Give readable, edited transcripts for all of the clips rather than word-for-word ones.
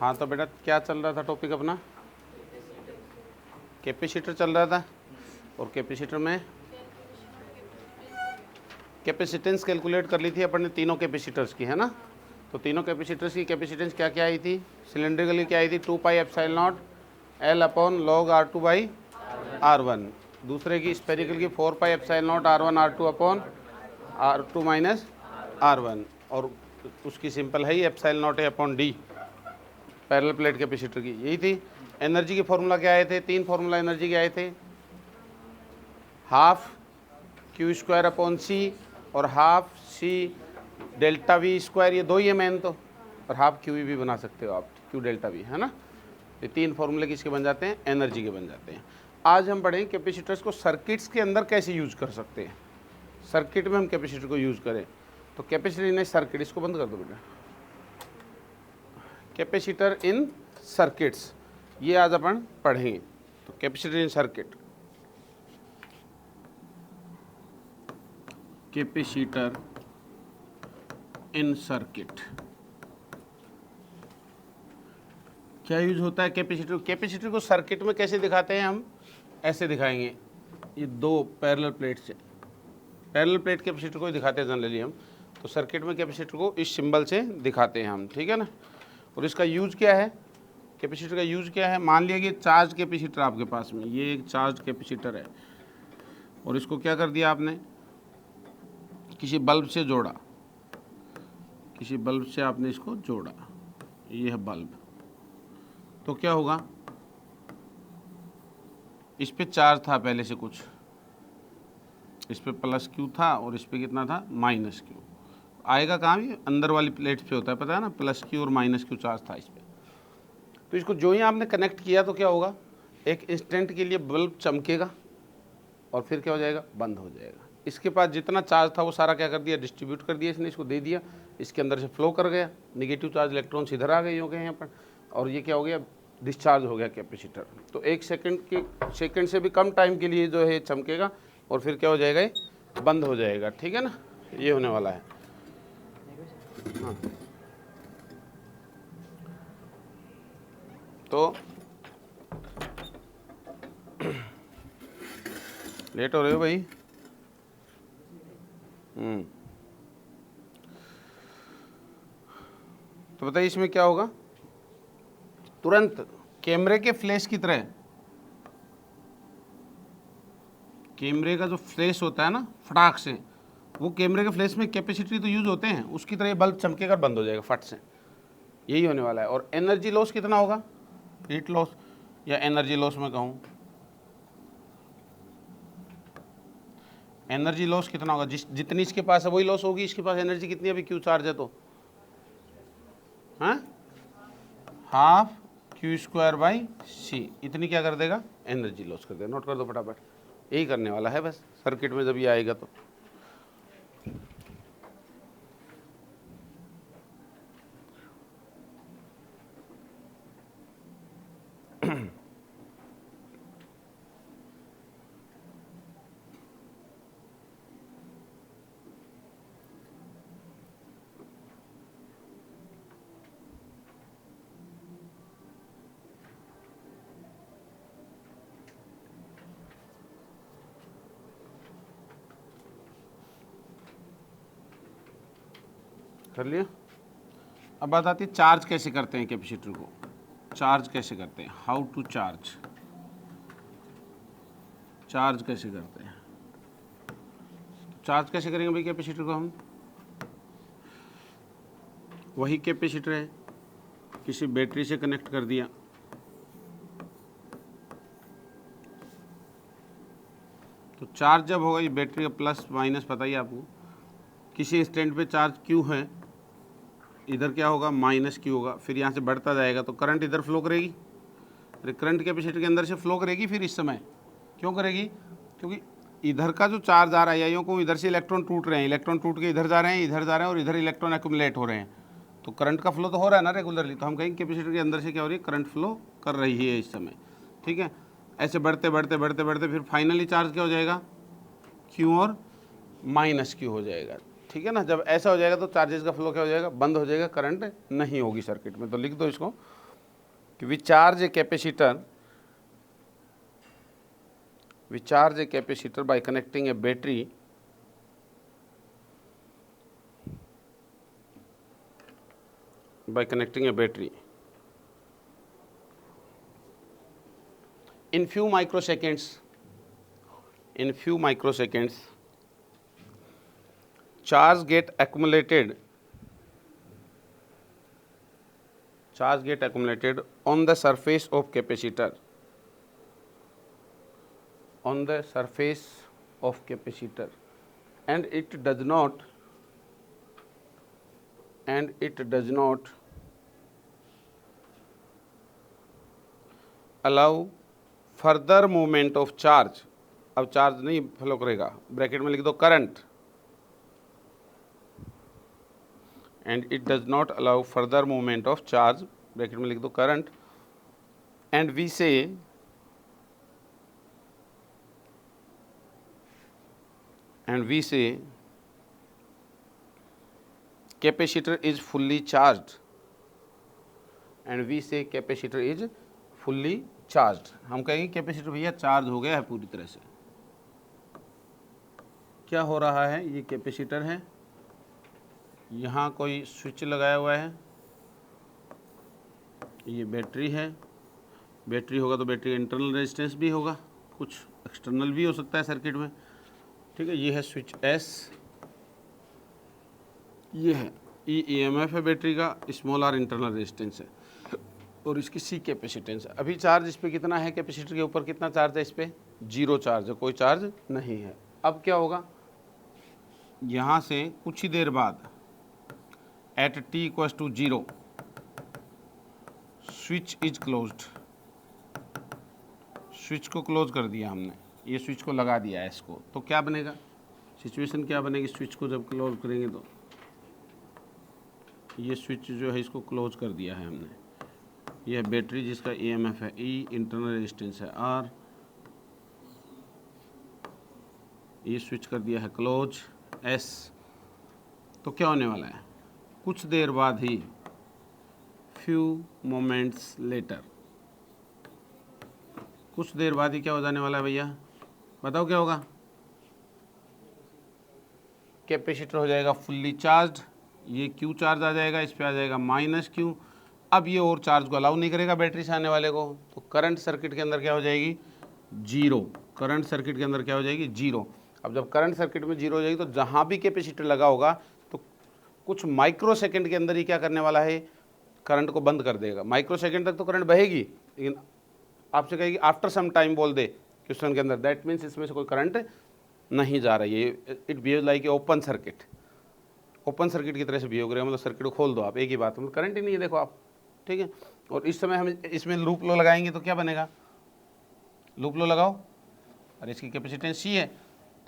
हाँ तो बेटा क्या चल रहा था टॉपिक अपना? कैपेसिटर चल रहा था। और कैपेसिटर में कैपेसिटेंस कैलकुलेट कर ली थी अपन ने तीनों कैपेसिटर्स की, है ना। तो तीनों कैपेसिटर्स की कैपेसिटेंस क्या क्या आई थी? सिलेंड्रिकली क्या आई थी? 2 pi epsilon not L upon log R2 by R1। दूसरे की स्पेरिकल की 4 pi epsilon not R1 R2 upon R2 minus R1। और उसकी सिंपल है ही एप्सिलॉन नॉट है upon D, parallel plate capacitor की, यही थी। एनर्जी के फॉर्मूला क्या आए थे? 3 फॉर्मूला एनर्जी के आए थे, half Q square upon C और half C delta V square, ये दो ही है मेन तो, और हाफ क्यू भी बना सकते हो आप, क्यू डेल्टा वी, है ना। ये 3 फॉर्मूले किसके बन जाते हैं? एनर्जी के बन जाते हैं। आज हम पढ़ें कैपेसिटर्स को सर्किट्स के अंदर कैसे यूज कर सकते हैं। सर्किट में हम कैपेसिटर को यूज करें तो कैपेसिटर इन सर्किट, इसको बंद कर दो बेटा। कैपेसिटर इन सर्किट्स, ये आज अपन पढ़ेंगे। तो कैपेसिटर इन सर्किट, कैपेसिटर इन सर्किट क्या यूज होता है कैपेसिटर? कैपेसिटर को सर्किट में कैसे दिखाते हैं हम? ऐसे दिखाएंगे, ये दो पैरेलल प्लेट से, पैरेलल प्लेट कैपेसिटर को ही दिखाते हैं जनरली हम। तो सर्किट में कैपेसिटर को इस सिंबल से दिखाते हैं हम, ठीक है ना। और इसका यूज क्या है? कैपेसिटर का यूज क्या है? मान लिया कि चार्ज कैपेसिटर आपके पास में, ये एक चार्ज कैपेसिटर है और इसको क्या कर दिया आपने? किसी बल्ब से जोड़ा, किसी बल्ब से आपने इसको जोड़ा, ये है बल्ब। तो क्या होगा? इस पे चार्ज था पहले से कुछ, इस पे प्लस क्यू था और इस पे कितना था? Minus Q. आएगा कहाँ? भी अंदर वाली प्लेट पे होता है, पता है ना, प्लस क्यू और माइनस क्यू चार्ज था इस पे। तो इसको जो ही आपने कनेक्ट किया तो क्या होगा? एक इंस्टेंट के लिए बल्ब चमकेगा और फिर क्या हो जाएगा? बंद हो जाएगा। इसके पास जितना चार्ज था वो सारा क्या कर दिया? डिस्ट्रीब्यूट कर दिया इसने, इसको दे दिया, इसके अंदर से फ्लो कर गया, निगेटिव चार्ज इलेक्ट्रॉन्स इधर आ गए हो गए यहाँ पर, और ये क्या हो गया? डिस्चार्ज हो गया कैपेसिटर। तो 1 सेकंड से भी कम टाइम के लिए जो है चमकेगा और फिर क्या हो जाएगा? ये बंद हो जाएगा, ठीक है ना। ये होने वाला है। हाँ तो लेट हो रहे हो भाई? तो बताइए इसमें क्या होगा? तुरंत कैमरे के फ्लैश की तरह, कैमरे का जो फ्लैश होता है ना फटाक से, वो कैमरे के फ्लैश में कैपेसिटर तो यूज होते हैं, उसकी तरह ये बल्ब चमकेगा, बंद हो जाएगा फट से। यही होने वाला है। और एनर्जी लॉस कितना होगा? हीट लॉस या एनर्जी लॉस में कहूँ, एनर्जी लॉस कितना होगा? जितनी इसके पास है वही लॉस होगी। इसके पास एनर्जी कितनी है अभी? क्यू चार्ज है तो, हाँ, हाफ क्यू स्क्वायर बाई सी, इतनी क्या कर देगा? एनर्जी लॉस कर देगा। नोट कर दो फटाफट, यही करने वाला है बस सर्किट में जब ये आएगा तो। कर लिया। अब बात आती है चार्ज कैसे करते हैं कैपेसिटर को। चार्ज कैसे करते हैं? हाउ टू चार्ज, चार्ज कैसे करते हैं? चार्ज कैसे करेंगे भाई कैपेसिटर को हम? वही कैपेसिटर है, किसी बैटरी से कनेक्ट कर दिया, तो चार्ज जब होगा, ये बैटरी का प्लस माइनस पता ही आपको, किसी स्टैंड पे चार्ज क्यू है, इधर क्या होगा? माइनस क्यू होगा, फिर यहाँ से बढ़ता जाएगा तो करंट इधर फ्लो करेगी, करंट कैपेसिटर के अंदर से फ्लो करेगी। फिर इस समय क्यों करेगी? क्योंकि इधर का जो चार्ज आ रहा है, या को इधर से इलेक्ट्रॉन टूट रहे हैं, इलेक्ट्रॉन टूट के इधर जा रहे हैं, इधर जा रहे हैं, और इधर इलेक्ट्रॉन एक्यूमुलेट हो रहे हैं, तो करंट का फ्लो तो हो रहा है ना रेगुलरली। तो हम कहेंगे कैपेसिटर के अंदर से क्या हो रही है? करंट फ्लो कर रही है इस समय, ठीक है। ऐसे बढ़ते बढ़ते बढ़ते बढ़ते फिर फाइनली चार्ज क्या हो जाएगा? क्यू और माइनस क्यू हो जाएगा, ठीक है ना। जब ऐसा हो जाएगा तो चार्जेस का फ्लो क्या हो जाएगा? बंद हो जाएगा, करंट नहीं होगी सर्किट में। तो लिख दो इसको, कि we charge a capacitor by connecting a battery in few microseconds. Charge get accumulated on the surface of capacitor, and it does not allow further movement of charge. अब चार्ज नहीं फ्लो करेगा, bracket में लिख दो current, and it does not allow further movement of charge, bracket में लिख दो current, and we say capacitor is fully charged, हम कहेंगे कैपेसिटर भैया चार्ज हो गया है पूरी तरह से। क्या हो रहा है, ये कैपेसिटर है, यहाँ कोई स्विच लगाया हुआ है, ये बैटरी है, बैटरी होगा तो बैटरी इंटरनल रेजिस्टेंस भी होगा, कुछ एक्सटर्नल भी हो सकता है सर्किट में, ठीक है। ये है स्विच एस, ये है EMF है बैटरी का, स्मॉल आर इंटरनल रेजिस्टेंस है, और इसकी C कैपेसिटेंस है। अभी चार्ज इस पर कितना है, कैपेसिटर के ऊपर कितना चार्ज है, इस पर 0 चार्ज है, कोई चार्ज नहीं है। अब क्या होगा, यहाँ से कुछ ही देर बाद at t = 0 switch is closed, switch को क्लोज कर दिया हमने, ये स्विच को लगा दिया है इसको, तो क्या बनेगा, सिचुएशन क्या बनेगी, स्विच को जब क्लोज करेंगे तो ये स्विच जो है इसको क्लोज कर दिया है हमने, यह बैटरी जिसका EMF है E, इंटरनल रेजिस्टेंस है R, ये स्विच कर दिया है क्लोज S। तो क्या होने वाला है, कुछ देर बाद ही फ्यू मोमेंट्स लेटर, कुछ देर बाद ही क्या हो जाने वाला है भैया, बताओ क्या होगा, कैपेसिटर हो जाएगा फुल्ली चार्ज, ये Q चार्ज आ जाएगा, इस पे आ जाएगा -Q। अब ये और चार्ज को अलाउ नहीं करेगा बैटरी से आने वाले को, तो करंट सर्किट के अंदर क्या हो जाएगी, 0। करंट सर्किट के अंदर क्या हो जाएगी, 0। अब जब करंट सर्किट में 0 हो जाएगी तो जहाँ भी कैपेसिटर लगा होगा तो कुछ माइक्रो सेकेंड के अंदर ही क्या करने वाला है, करंट को बंद कर देगा। माइक्रो सेकेंड तक तो करंट बहेगी, लेकिन आपसे कहेगी आफ्टर सम टाइम बोल दे क्वेश्चन के अंदर, दैट मीन्स इसमें से कोई करंट नहीं जा रही है, it behave like a open circuit, open circuit की तरह से बिहेव करेगा, मतलब सर्किट को खोल दो आप, एक ही बात, मतलब करंट ही नहीं है, देखो आप, ठीक है। और इस समय हम इसमें लूप लो लगाएंगे तो क्या बनेगा, लूप लो लगाओ, और इसकी कैपेसिटेंस C है,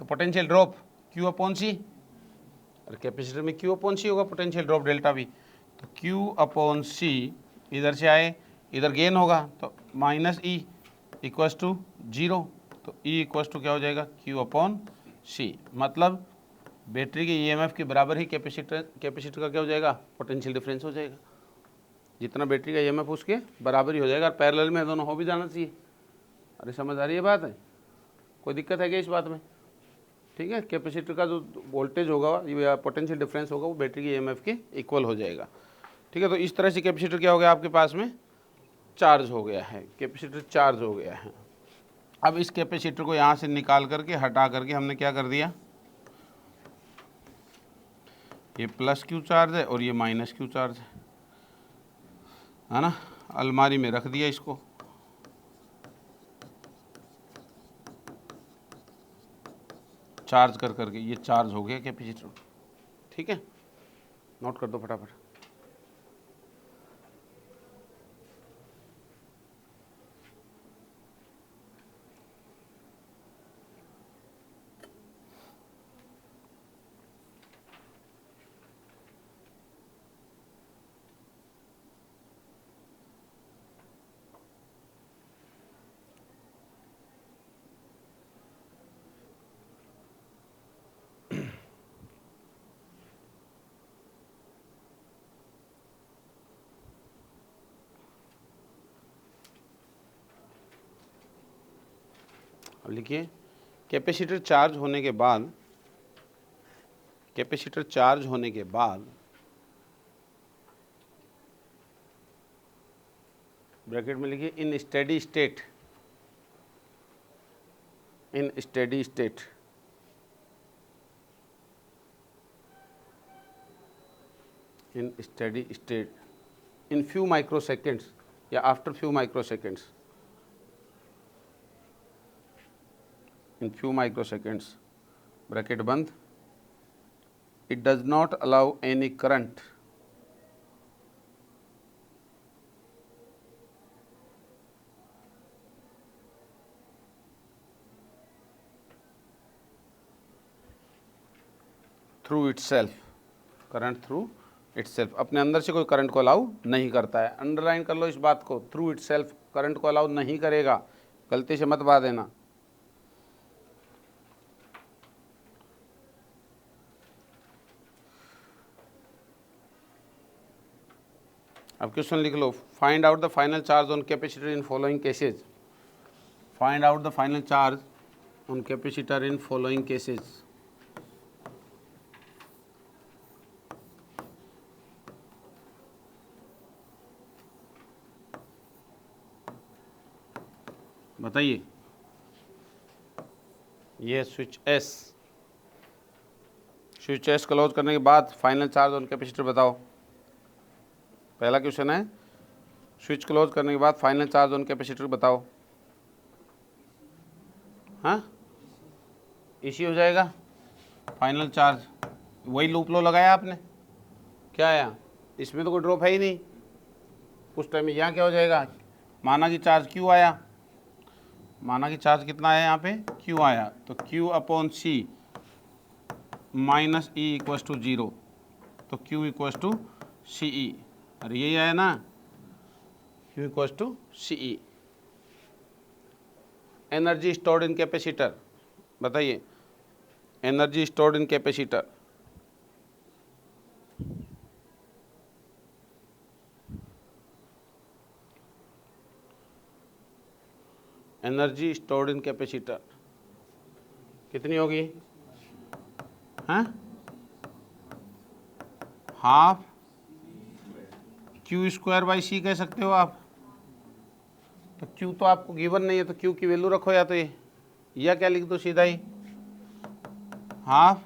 तो पोटेंशियल ड्रॉप Q/C, और कैपेसिटर में Q/C होगा, पोटेंशियल ड्रॉप डेल्टा भी, तो Q/C इधर से आए, इधर गेन होगा तो -E = 0, तो E = क्या हो जाएगा, Q/C, मतलब बैटरी के EMF के बराबर ही कैपेसिटर का क्या हो जाएगा, पोटेंशियल डिफरेंस हो जाएगा, जितना बैटरी का EMF उसके बराबर ही हो जाएगा, और पैरेलल में दोनों हो भी जाना चाहिए। अरे समझ आ रही है बात है, कोई दिक्कत है क्या इस बात में, ठीक है। कैपेसिटर का जो वोल्टेज होगा या पोटेंशियल डिफरेंस होगा वो बैटरी के EMF के इक्वल हो जाएगा, ठीक है। तो इस तरह से कैपेसिटर क्या हो गया आपके पास में, चार्ज हो गया है, कैपेसिटर चार्ज हो गया है। अब इस कैपेसिटर को यहाँ से निकाल करके हटा करके हमने क्या कर दिया, ये +Q चार्ज है और ये -Q चार्ज है ना, अलमारी में रख दिया इसको, चार्ज कर करके ये चार्ज हो गया कैपेसिटर, ठीक है। नोट कर दो फटाफट। अब लिखिए कैपेसिटर चार्ज होने के बाद, कैपेसिटर चार्ज होने के बाद ब्रैकेट में लिखिए in steady state, in steady state, in steady state in few microseconds या after few microseconds, in few microseconds bracket बंद, it does not allow any current through itself, current through itself, अपने अंदर से कोई current को allow नहीं करता है। अंडरलाइन कर लो इस बात को, थ्रू इटसेल्फ करंट को अलाउ नहीं करेगा, गलती से मत बता देना। अब क्वेश्चन लिख लो, find out the final charge on capacitor in following cases, find out the final charge on capacitor in following cases. बताइए, ये switch S, switch S close करने के बाद फाइनल चार्ज ऑन कैपेसिटर बताओ। पहला क्वेश्चन है, स्विच क्लोज करने के बाद फाइनल चार्ज ऑन कैपेसिटर बताओ। हाँ, इसी हो जाएगा फाइनल चार्ज, वही लूप लो लगाया आपने, क्या आया, इसमें तो कोई ड्रॉप है ही नहीं उस टाइम में। यहाँ क्या हो जाएगा, माना कि चार्ज क्यू आया, माना कि चार्ज कितना आया यहाँ पे, Q आया, तो Q upon C minus E equals to 0, तो Q इक्वस टू CE, अरे यही आया ना, Q equals to CE। Energy stored in capacitor, बताइए energy stored in capacitor, energy stored in capacitor कितनी होगी, हैं, half Q square by C कह सकते हो आप। तो क्यू तो आपको गिवन नहीं है, तो क्यू की वैल्यू रखो, या तो ये, या क्या लिख दो सीधा ही, half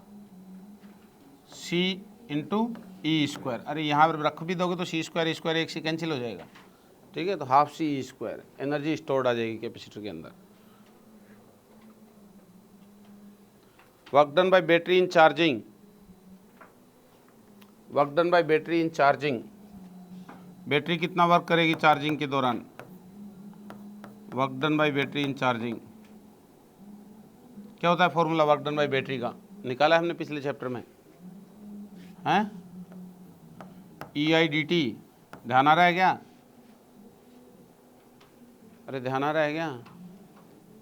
C into E square. अरे यहाँ पर रख भी दोगे तो सी स्क्वायर स्क्वायर एक से कैंसिल हो जाएगा, ठीक है, तो हाफ सी ई स्क्वायर एनर्जी स्टोर्ड आ जाएगी कैपेसिटर के अंदर। Work done by battery in charging, work done by battery in charging, battery कितना वर्क करेगी चार्जिंग के दौरान, work done by battery in charging, क्या होता है formula work done by battery का, निकाला है हमने पिछले चैप्टर में, हैं, EIDT, ध्यान आ रहा है क्या, अरे ध्यान आ रहा है क्या,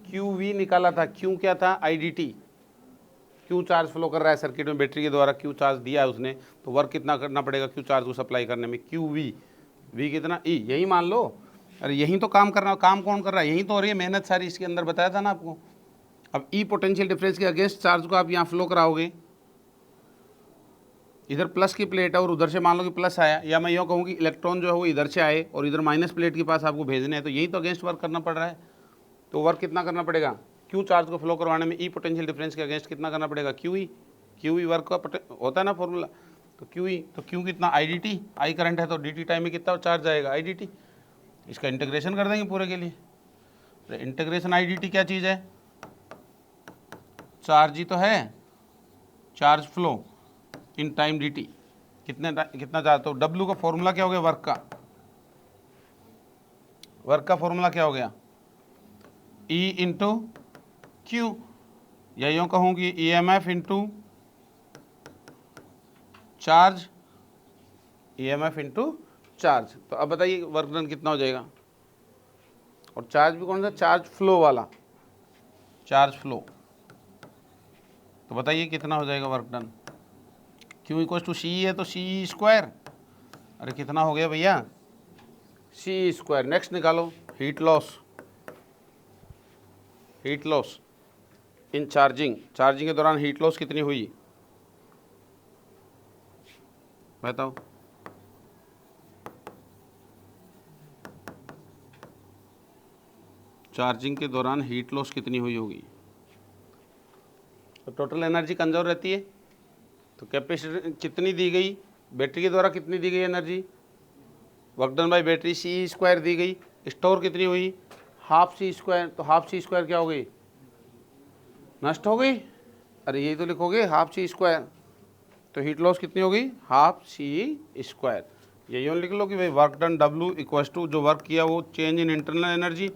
QV निकाला था, क्यू क्या था, IDT, क्यू चार्ज फ्लो कर रहा है सर्किट में बैटरी के द्वारा, क्यू चार्ज दिया है उसने, तो वर्क कितना करना पड़ेगा क्यू चार्ज को सप्लाई करने में, QV, V कितना, E, यही मान लो। अरे यही तो काम करना, काम कौन कर रहा है, यही तो हो रही है मेहनत सारी, इसके अंदर बताया था ना आपको। अब E पोटेंशियल डिफरेंस के अगेंस्ट चार्ज को आप यहाँ फ्लो कराओगे, इधर प्लस की प्लेट है और उधर से मान लो कि प्लस आया, या मैं यूँ कहूँ कि इलेक्ट्रॉन जो है वो इधर से आए और इधर माइनस प्लेट के पास आपको भेजने हैं, तो यही तो अगेंस्ट वर्क करना पड़ रहा है। तो वर्क कितना करना पड़ेगा, क्यू चार्ज को फ्लो करवाने में ई पोटेंशियल डिफरेंस के अगेंस्ट कितना करना पड़ेगा, क्यू ई वर्क का होता है ना फॉर्मूला, तो क्यू कितना, IDT, आई करंट है तो DT टाइम में कितना चार्ज आएगा, IDT। इसका इंटीग्रेशन कर देंगे पूरे के लिए। इंटीग्रेशन IDT क्या चीज़ है, चार्ज ही तो है, charge flow in time DT, कितना चार्ज, तो W का फॉर्मूला क्या हो गया, वर्क का फॉर्मूला क्या हो गया, E इंटू क्यू, या यूँ कहूँ कि EMF into charge, EMF into charge. तो अब बताइए वर्क डन कितना हो जाएगा, और चार्ज भी कौन सा, चार्ज फ्लो वाला, चार्ज फ्लो, तो बताइए कितना हो जाएगा work done, Q equal to C है तो सी स्क्वायर, अरे कितना हो गया भैया, सी स्क्वायर। नेक्स्ट निकालो heat loss, heat loss in charging, charging के दौरान हीट लॉस कितनी हुई बताओ। चार्जिंग के दौरान हीट लॉस कितनी हुई होगी। तो टोटल एनर्जी कंजर्व रहती है, तो कैपेसिटर कितनी दी गई, बैटरी के द्वारा कितनी दी गई energy, work done by battery C square दी गई, स्टोर कितनी हुई हाफ सी स्क्वायर। तो हाफ सी स्क्वायर क्या हो गई, नष्ट हो गई। अरे यही तो लिखोगे हाफ सी स्क्वायर, तो हीट लॉस कितनी हो गई हाफ सी स्क्वायर। यही लिख लो कि भाई work done W equals to जो वर्क किया वो change in internal energy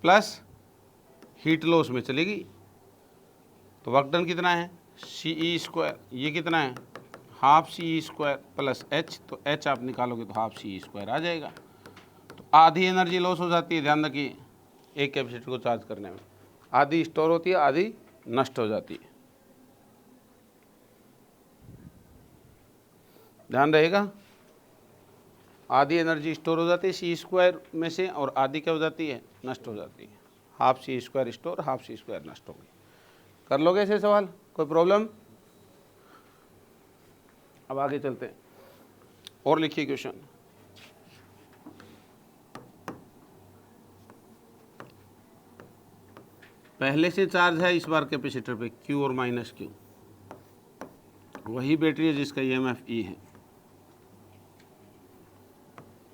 plus heat loss में चली गई। तो वर्क डन कितना है CE स्क्वायर, ये कितना है half C square plus H, तो H आप निकालोगे तो हाफ सी स्क्वायर आ जाएगा। तो आधी एनर्जी लॉस हो जाती है, ध्यान रखिए एक कैपेसिटर को चार्ज करने में, आधी स्टोर होती है आधी नष्ट हो जाती है, ध्यान रहेगा। आधी एनर्जी स्टोर हो जाती है सी स्क्वायर में से और आधी क्या हो जाती है नष्ट हो जाती है। Half C square store, half C square नष्ट हो गई। कर लोगे ऐसे सवाल, कोई प्रॉब्लम। अब आगे चलते हैं और लिखिए क्वेश्चन। पहले से चार्ज है इस बार कैपेसिटर पे Q और माइनस Q, वही बैटरी है जिसका EMF E है।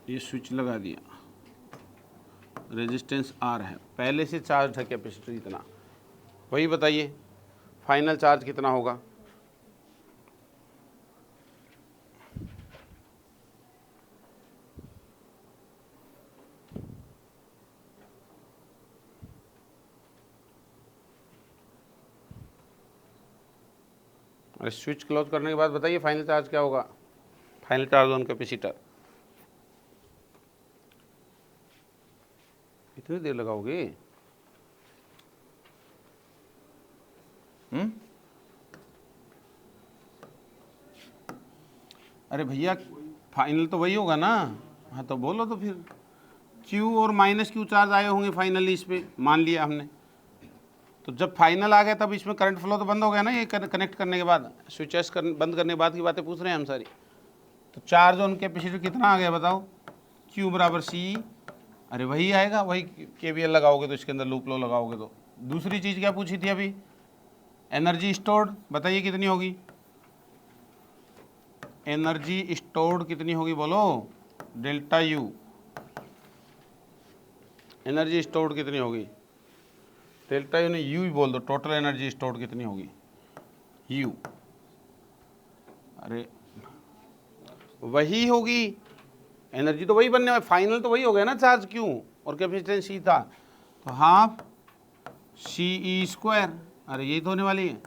ये स्विच लगा दिया, रेजिस्टेंस R है, पहले से चार्ज है कैपेसिटर इतना, वही बताइए फाइनल चार्ज कितना होगा। अरे स्विच क्लोज करने के बाद बताइए फाइनल चार्ज क्या होगा, फाइनल चार्ज ऑन कैपेसिटर। इतनी देर लगाओगे अरे भैया फाइनल तो वही होगा ना। हाँ तो बोलो तो फिर Q और माइनस Q चार्ज आए होंगे फाइनली इस पे, मान लिया हमने। तो जब फाइनल आ गया तब इसमें करंट फ्लो तो बंद हो गया ना, ये कनेक्ट करने के बाद, स्विचेस बंद करने के बाद की बातें पूछ रहे हैं हम सारी। तो चार्ज ऑन कैपेसिटर कितना आ गया बताओ, Q बराबर C। अरे वही आएगा, वही KVL लगाओगे तो इसके अंदर लूप लो लगाओगे तो। दूसरी चीज़ क्या पूछी थी अभी, एनर्जी स्टोर्ड, बताइए कितनी होगी, एनर्जी स्टोर्ड कितनी होगी बोलो, डेल्टा U। एनर्जी स्टोर्ड कितनी होगी, डेल्टा U ने U ही बोल दो, टोटल एनर्जी स्टोर्ड कितनी होगी U। अरे वही होगी, एनर्जी तो वही बनने वाली, फाइनल तो वही हो गया ना चार्ज Q और कैपेसिटेंस C था, तो हाफ CE स्क्वायर। अरे यही तो होने वाली है।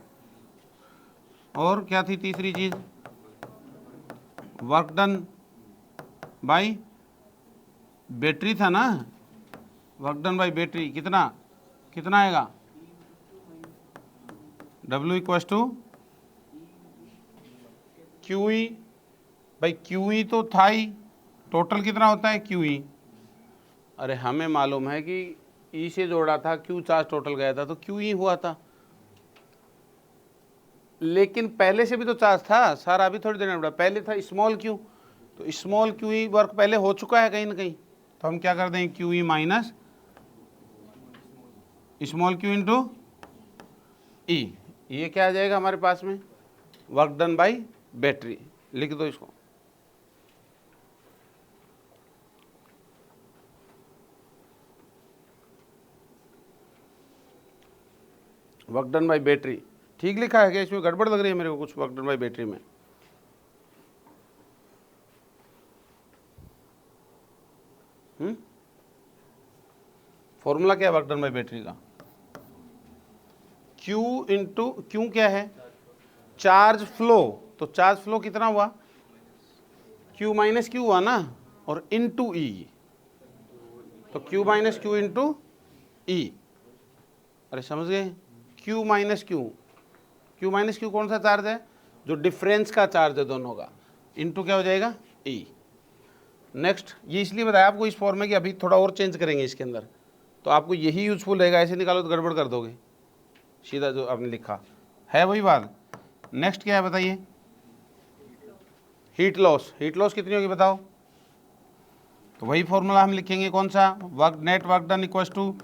और क्या थी तीसरी चीज, वर्क डन बाय बैटरी था ना, वर्क डन बाय बैटरी कितना कितना आएगा, W इक्वल्स टू QE भाई, QE तो था ही, टोटल कितना होता है QE। अरे हमें मालूम है कि E से जोड़ा था, Q चार्ज टोटल गया था तो QE हुआ था, लेकिन पहले से भी तो चार्ज था सर, अभी थोड़ी देर में पहले था स्मॉल Q, तो स्मॉल QE वर्क पहले हो चुका है कहीं ना कहीं, तो हम क्या कर देंगे QE minus small Q into E, ये क्या आ जाएगा हमारे पास में, वर्क डन बाय बैटरी। लिख दो इसको, वर्क डन बाय बैटरी। ठीक लिखा है क्या, इसमें गड़बड़ लग रही है मेरे को कुछ, वर्क डन बाय बैटरी में। फॉर्मूला क्या है वर्क डन बाय बैटरी का, Q इंटू Q क्या है चार्ज फ्लो, तो चार्ज फ्लो कितना हुआ Q माइनस Q हुआ ना, और इंटू E, तो Q minus Q into E। अरे समझ गए, Q minus Q, Q minus Q कौन सा चार्ज है, जो डिफरेंस का चार्ज है दोनों का, इंटू क्या हो जाएगा E। नेक्स्ट, ये इसलिए बताया आपको इस फॉर्म में कि अभी थोड़ा और चेंज करेंगे इसके अंदर, तो आपको यही यूजफुल रहेगा, ऐसे निकालो तो गड़बड़ कर दोगे। सीधा जो आपने लिखा है वही बात। नेक्स्ट क्या है बताइए, हीट लॉस। हीट लॉस कितनी होगी बताओ, तो वही फॉर्मूला हम लिखेंगे, कौन सा, work net work done equals to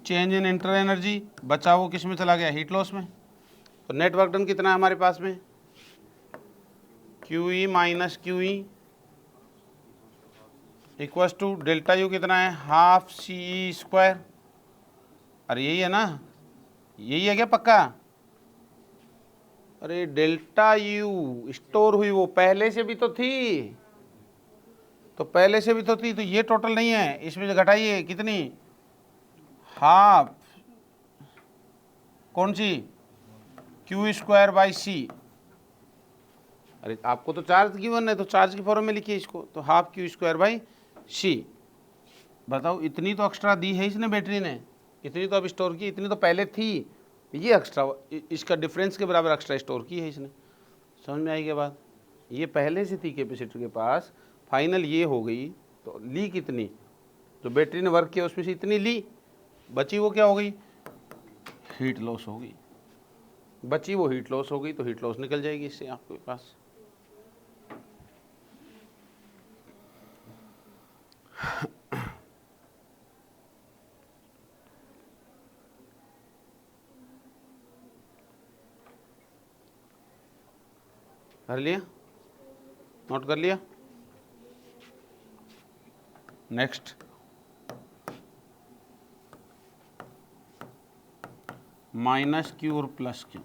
change in inter energy, बचा वो किस में चला गया, हीट लॉस में। तो नेट वर्क डन कितना है हमारे पास में, Q E minus Q E equals to delta U कितना है, हाफ सी ई स्क्वायर। अरे यही है ना, यही है क्या पक्का, अरे डेल्टा यू स्टोर हुई वो पहले से भी तो थी, तो पहले से भी तो थी, तो ये टोटल नहीं है, इसमें से घटाइए कितनी, हाफ, कौन सी, क्यू स्क्वायर बाई सी। अरे आपको तो चार्ज गिवन है, तो चार्ज की फॉर्म में लिखिए इसको, तो हाफ क्यू स्क्वायर बाई सी। बताओ इतनी तो एक्स्ट्रा दी है इसने बैटरी ने, इतनी तो अब स्टोर की, इतनी तो पहले थी, ये एक्स्ट्रा, इसका डिफरेंस के बराबर एक्स्ट्रा स्टोर की है इसने। समझ में आई क्या बात, ये पहले से थी कैपेसिटर के पास, फाइनल ये हो गई, तो ली कितनी, जो बैटरी ने वर्क किया उसमें से इतनी ली, बची वो क्या हो गई, हीट लॉस हो गई, बची वो हीट लॉस हो गई, तो हीट लॉस निकल जाएगी इससे आपके पास। कर लिया, नोट कर लिया। नेक्स्ट, माइनस क्यू और प्लस क्यू,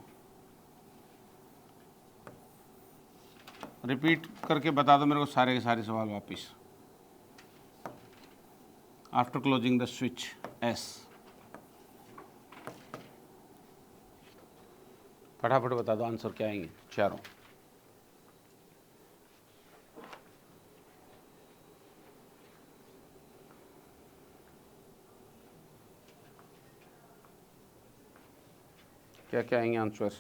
रिपीट करके बता दो मेरे को सारे के सारे सवाल वापिस, after closing the switch S. फटाफट बता दो आंसर क्या आएंगे चारों। क्या क्या आएंगे आंसर,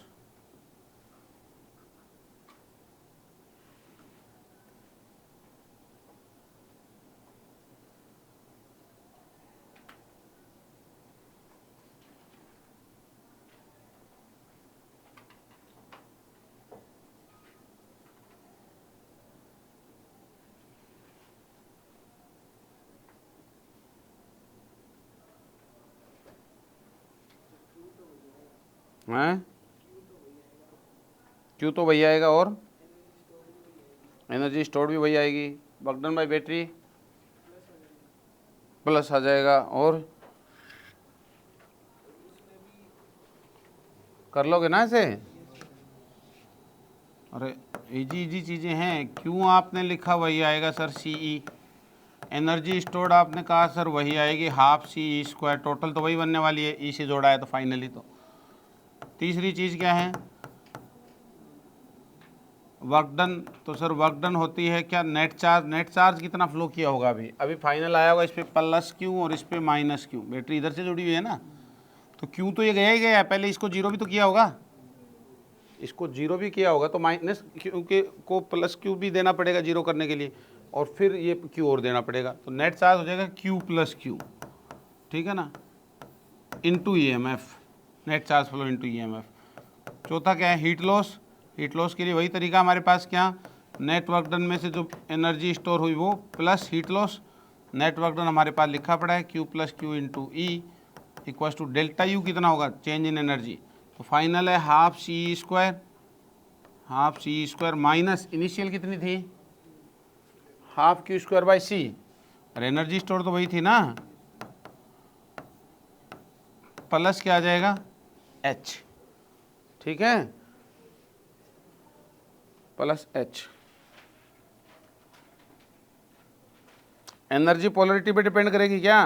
हैं, क्यू तो वही आएगा, और एनर्जी स्टोर भी वही आएगी, work done by battery plus आ जाएगा, और कर लोगे ना ऐसे। अरे इजी इजी चीज़ें हैं, क्यों आपने लिखा वही आएगा सर, सी ई, एनर्जी स्टोर्ड आपने कहा सर वही आएगी, half C E square, total तो वही बनने वाली है, ई से जोड़ा है तो फाइनली। तो तीसरी चीज़ क्या है, वर्क डन, तो सर वर्क डन होती है क्या, नेट चार्ज, नेट चार्ज कितना फ्लो किया होगा, अभी अभी फाइनल आया होगा, इस पर प्लस क्यू और इस पर माइनस क्यू, बैटरी इधर से जुड़ी हुई है ना, तो क्यू तो ये गया ही गया है, पहले इसको जीरो भी तो किया होगा, इसको जीरो भी किया होगा, तो माइनस क्यू के को प्लस क्यू भी देना पड़ेगा जीरो करने के लिए, और फिर ये क्यू और देना पड़ेगा, तो नेट चार्ज हो जाएगा क्यू प्लस क्यू, ठीक है ना, into EMF, net charge flow into EMF. चौथा क्या है, हीट लॉस, हीट लॉस के लिए वही तरीका हमारे पास, क्या, नेटवर्क डन में से जो एनर्जी स्टोर हुई वो plus heat loss, net work done हमारे पास लिखा पड़ा है Q plus Q into E equals to delta U कितना होगा, चेंज इन एनर्जी, तो फाइनल है half C square, half C square minus initial कितनी थी, half Q square by C, और एनर्जी स्टोर तो वही थी ना, प्लस क्या आ जाएगा, एच, ठीक है, प्लस एच। एनर्जी पोलरिटी पे डिपेंड करेगी क्या,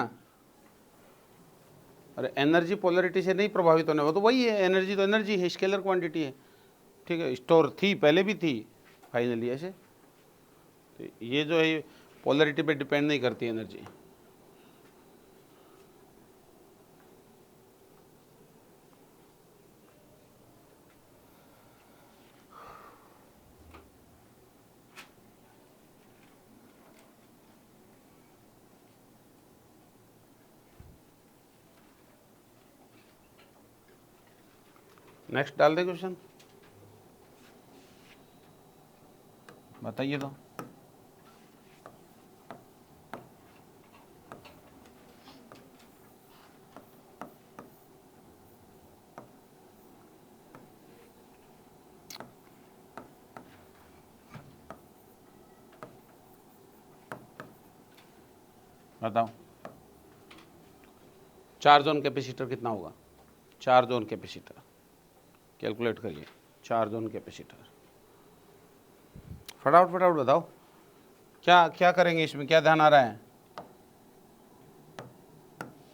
अरे एनर्जी पोलरिटी से नहीं प्रभावित होने, वो तो वही है, एनर्जी तो एनर्जी है, स्केलर क्वांटिटी है, ठीक है, स्टोर थी पहले भी थी फाइनली ऐसे, तो ये जो है पोलरिटी पे डिपेंड नहीं करती एनर्जी। नेक्स्ट डाल दे क्वेश्चन, बताइए तो। बताओ 4 जोन कैपेसिटर कितना होगा? 4 जोन कैपेसिटर कैलकुलेट करिए। 4 जोन कैपेसिटर फटाफट फटाफट बताओ, क्या क्या करेंगे इसमें, क्या ध्यान आ रहा है?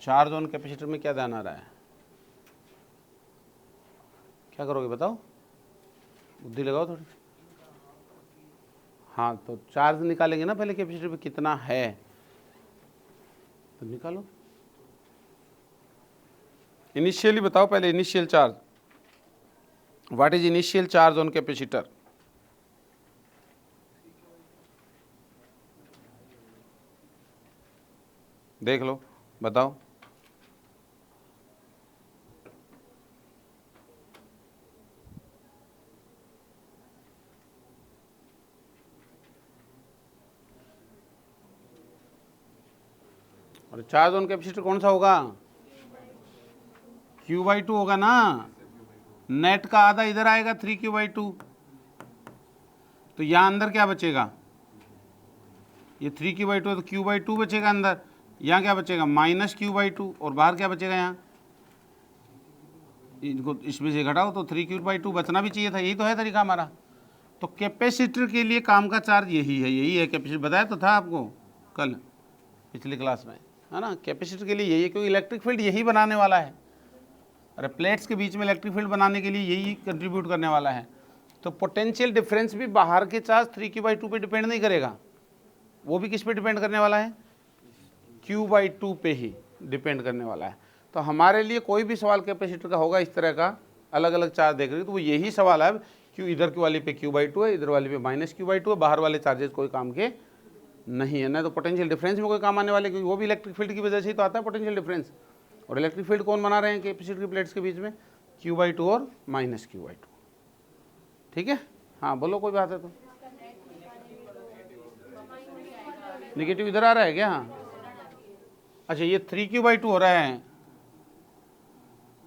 4 जोन कैपेसिटर में क्या ध्यान आ रहा है? क्या करोगे बताओ, बुद्धि लगाओ थोड़ी। हाँ तो चार्ज निकालेंगे ना पहले, कैपेसिटर में कितना है तो निकालो। इनिशियली बताओ पहले, initial charge, what is initial charge on capacitor? देख लो, बताओ। और चार्ज ऑन कैपेसिटर कौन सा होगा? Q/2 होगा ना। नेट का आधा इधर आएगा 3Q/2, तो यहां अंदर क्या बचेगा? ये 3Q/2 है तो Q/2 बचेगा अंदर। यहाँ क्या बचेगा? -Q/2। और बाहर क्या बचेगा? यहाँ इनको इसमें से घटाओ तो 3Q/2 बचना भी चाहिए था। यही तो है तरीका हमारा। तो कैपेसिटर के लिए काम का चार्ज यही है, यही है कैपेसिटर। बताया तो था आपको कल पिछली क्लास में, है ना। कैपेसिटर के लिए यही है, क्योंकि इलेक्ट्रिक फील्ड यही बनाने वाला है। अरे प्लेट्स के बीच में इलेक्ट्रिक फील्ड बनाने के लिए यही कंट्रीब्यूट करने वाला है। तो पोटेंशियल डिफरेंस भी बाहर के चार्ज 3Q/2 पे डिपेंड नहीं करेगा, वो भी किस पे डिपेंड करने वाला है? Q/2 पे ही डिपेंड करने वाला है। तो हमारे लिए कोई भी सवाल कैपेसिटर का होगा इस तरह का, अलग अलग चार्ज देख रहे तो वो यही सवाल है। क्यों इधर की वाली पे Q/2 है, इधर वाली पे -Q/2 है, बाहर वाले चार्जेस कोई काम के नहीं है ना। तो पोटेंशियल डिफरेंस में कोई काम आने वाले, क्योंकि वो भी इलेक्ट्रिक फील्ड की वजह से ही तो आता है पोटेंशियल डिफरेंस। और इलेक्ट्रिक फील्ड कौन बना रहे हैं कैपेसिटर की प्लेट्स के बीच में? Q/2 और -Q/2। ठीक है, हाँ बोलो, कोई बात है तो। निगेटिव इधर आ रहा है क्या? हाँ अच्छा, ये 3Q/2 हो रहा है,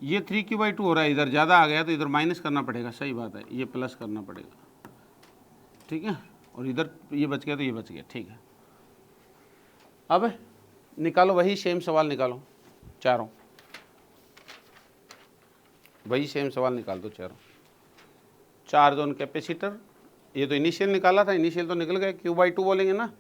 ये 3Q/2 हो रहा है, इधर ज़्यादा आ गया तो इधर माइनस करना पड़ेगा। सही बात है, ये प्लस करना पड़ेगा। ठीक है, और इधर ये बच गया तो ये बच गया। ठीक है, अब निकालो वही सेम सवाल निकालो चारों, वही सेम सवाल निकाल दो चारों। 4 जोन कैपेसिटर, ये तो इनिशियल निकाला था, इनिशियल तो निकल गया। Q/2 बोलेंगे ना।